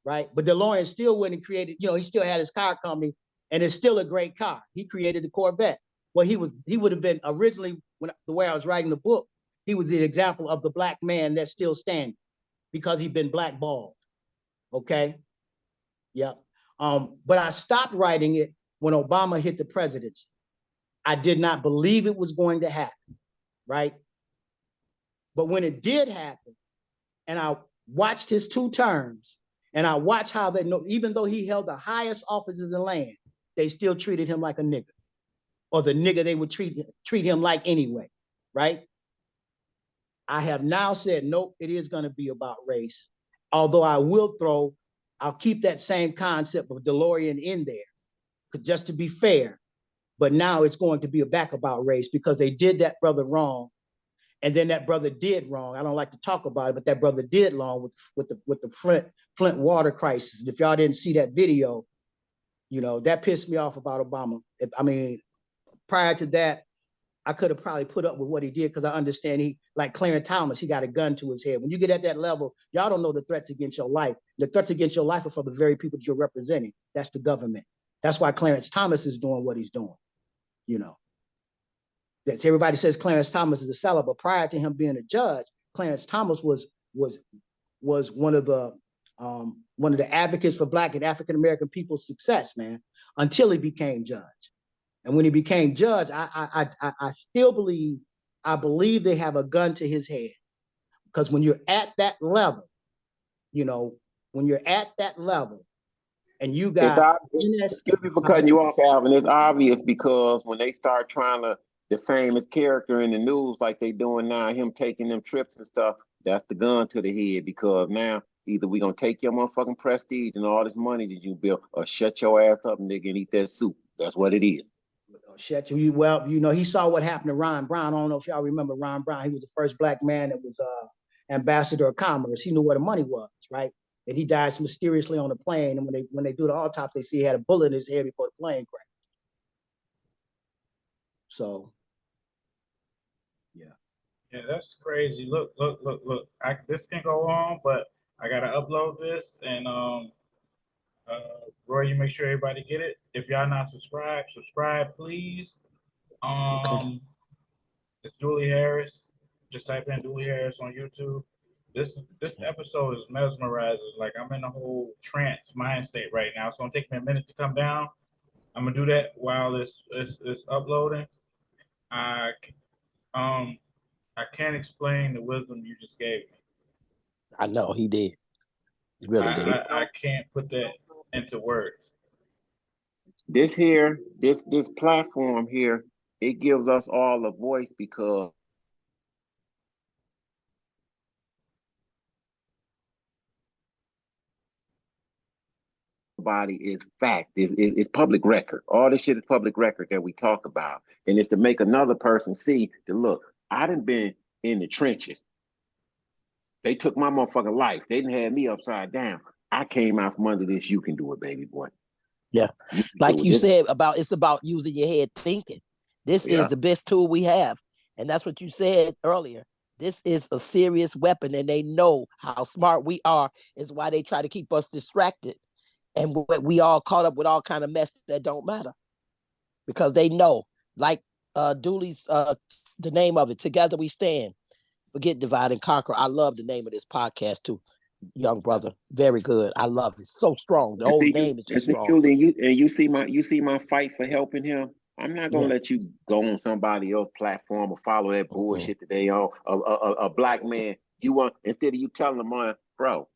Speaker 2: right? But DeLorean still went and created, he still had his car company, and it's still a great car. He created the Corvette. Well, he would have been originally, the way I was writing the book, he was the example of the black man that's still standing because he'd been blackballed. Okay. Yep. But I stopped writing it when Obama hit the presidency. I did not believe it was going to happen, right? But when it did happen, and I watched his 2 terms, and I watched how they know, even though he held the highest offices in the land, they still treated him like a nigger, or the nigger they would treat him like anyway, right? I have now said, nope, it is going to be about race. Although I'll keep that same concept of DeLorean in there, just to be fair. But now it's going to be back about race because they did that brother wrong. And then that brother did wrong. I don't like to talk about it, but that brother did wrong with the Flint water crisis. If y'all didn't see that video, that pissed me off about Obama. I mean, prior to that, I could have probably put up with what he did because I understand like Clarence Thomas, he got a gun to his head. When you get at that level, y'all don't know the threats against your life. The threats against your life are for the very people that you're representing. That's the government. That's why Clarence Thomas is doing what he's doing. That's everybody says Clarence Thomas is a seller, but prior to him being a judge, Clarence Thomas was one of the advocates for Black and African American people's success, man, until he became judge. And when he became judge, I still believe they have a gun to his head, because when you're at that level, and you got,
Speaker 5: excuse me for cutting you off, Alvin. It's obvious because when they start trying to defame his character in the news like they doing now, him taking them trips and stuff, that's the gun to the head, because now either we gonna take your motherfucking prestige and all this money that you built, or shut your ass up, nigga, and eat that soup. That's what it is.
Speaker 2: Shut you. Well, he saw what happened to Ron Brown. I don't know if y'all remember Ron Brown. He was the first Black man that was ambassador of commerce. He knew where the money was, right? And he died mysteriously on a plane. And when they do the autopsy, they see he had a bullet in his head before the plane crashed. So, yeah.
Speaker 1: Yeah, that's crazy. Look. This can go on, but I gotta upload this, and Roy, you make sure everybody get it. If y'all not subscribed, subscribe, please.
Speaker 7: Okay.
Speaker 1: It's Julie Harris. Just type in Julie Harris on YouTube. This episode is mesmerizing. Like, I'm in a whole trance mind state right now. It's gonna take me a minute to come down. I'm gonna do that while it's uploading. I can't explain the wisdom you just gave me.
Speaker 7: I know he did. He really did.
Speaker 1: I can't put that into words.
Speaker 5: This platform here, it gives us all a voice because body is fact. It's public record. All this shit is public record that we talk about. And it's to make another person see that, look, I done been in the trenches. They took my motherfucking life. They didn't have me upside down. I came out from under this. You can do it, baby boy.
Speaker 7: Yeah. Like you said, it's about using your head thinking. This is the best tool we have. And that's what you said earlier. This is a serious weapon, and they know how smart we are. Is why they try to keep us distracted. And we all caught up with all kind of mess that don't matter. because they know, like Dooley's the name of it, Together We Stand. Forget Divide and Conquer. I love the name of this podcast too, young brother. Very good. I love it. So strong. The whole name is just strong.
Speaker 5: You see my fight for helping him. I'm not gonna let you go on somebody else's platform or follow that bullshit that they on. A black man, you want, instead of you telling them, bro,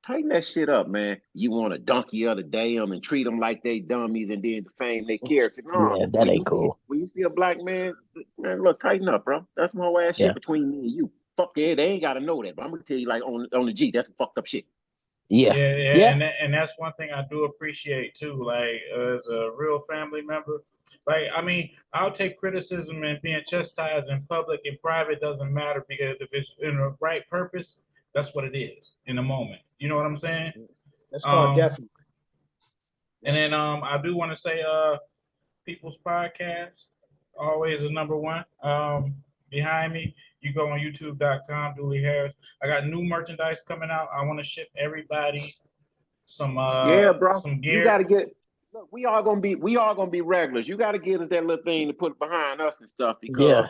Speaker 5: tighten that shit up, man. You want a donkey of the damn and treat them like they dummies and then defame their character. No,
Speaker 7: yeah, that ain't cool.
Speaker 5: When you see a black man, look, tighten up, bro. That's my ass shit between me and you. Fuck yeah, they ain't gotta know that. But I'm gonna tell you, like on the G, that's fucked up shit.
Speaker 7: Yeah.
Speaker 1: And that's one thing I do appreciate too. Like as a real family member, like I mean, I'll take criticism and being chastised in public and private doesn't matter because if it's in the right purpose, that's what it is in the moment. You know what I'm saying?
Speaker 2: That's called definitely.
Speaker 1: And then I do want to say People's Podcast always is number one. Behind me, you go on youtube.com, Dooley Harris. I got new merchandise coming out. I want to ship everybody some
Speaker 5: bro.
Speaker 1: some gear.
Speaker 5: You gotta get, look, we all gonna be regulars. You gotta get us that little thing to put behind us and stuff, because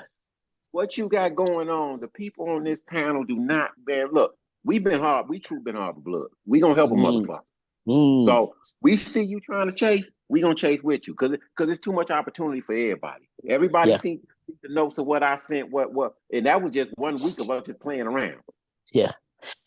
Speaker 5: what you got going on, the people on this panel do not bear. Look, we true been hard with blood. We gonna help a motherfucker. So we see you trying to chase, we gonna chase with you, because it's too much opportunity for everybody. Everybody sees the notes of what I sent, what, and that was just 1 week of us just playing around.
Speaker 7: Yeah.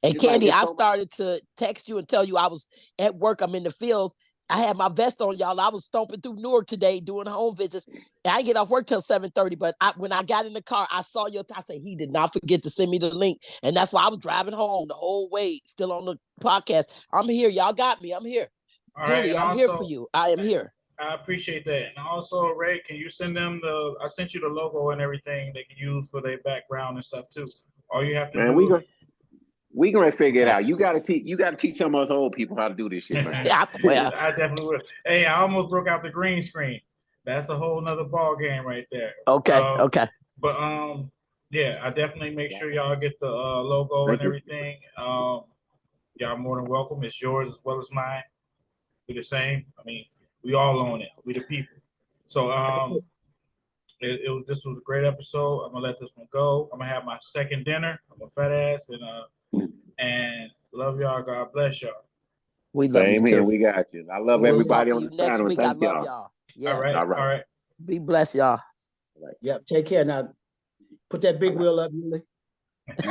Speaker 7: And Candy, I started to text you and tell you I was at work. I'm in the field. I had my vest on, y'all. I was stomping through Newark today doing home visits. And I didn't get off work till 7:30. But when I got in the car, I saw I said, he did not forget to send me the link. And that's why I was driving home the whole way, still on the podcast. I'm here. Y'all got me. I'm here.
Speaker 1: All
Speaker 7: Dooley,
Speaker 1: right,
Speaker 7: I'm here for you. I am here.
Speaker 1: I appreciate that. And also, Ray, can you send them I sent you the logo and everything they can use for their background and stuff too. All you have to do
Speaker 5: we gonna figure it out. You gotta teach some of us old people how to do this shit, man.
Speaker 7: I swear.
Speaker 1: I definitely will. Hey, I almost broke out the green screen. That's a whole nother ball game right there.
Speaker 7: Okay.
Speaker 1: But yeah, I definitely make sure y'all get the logo and everything. Y'all more than welcome. It's yours as well as mine. We're the same. I mean, we all own it. We the people. So this was a great episode. I'm gonna let this one go. I'm gonna have my second dinner. I'm a fat ass and love y'all. God bless y'all.
Speaker 7: We love you too.
Speaker 5: We got you. I love everybody on the
Speaker 7: next week. I love y'all.
Speaker 1: Yeah. All right.
Speaker 7: Be blessed, y'all.
Speaker 2: Yep. Take care now. Put that big wheel up, Julie.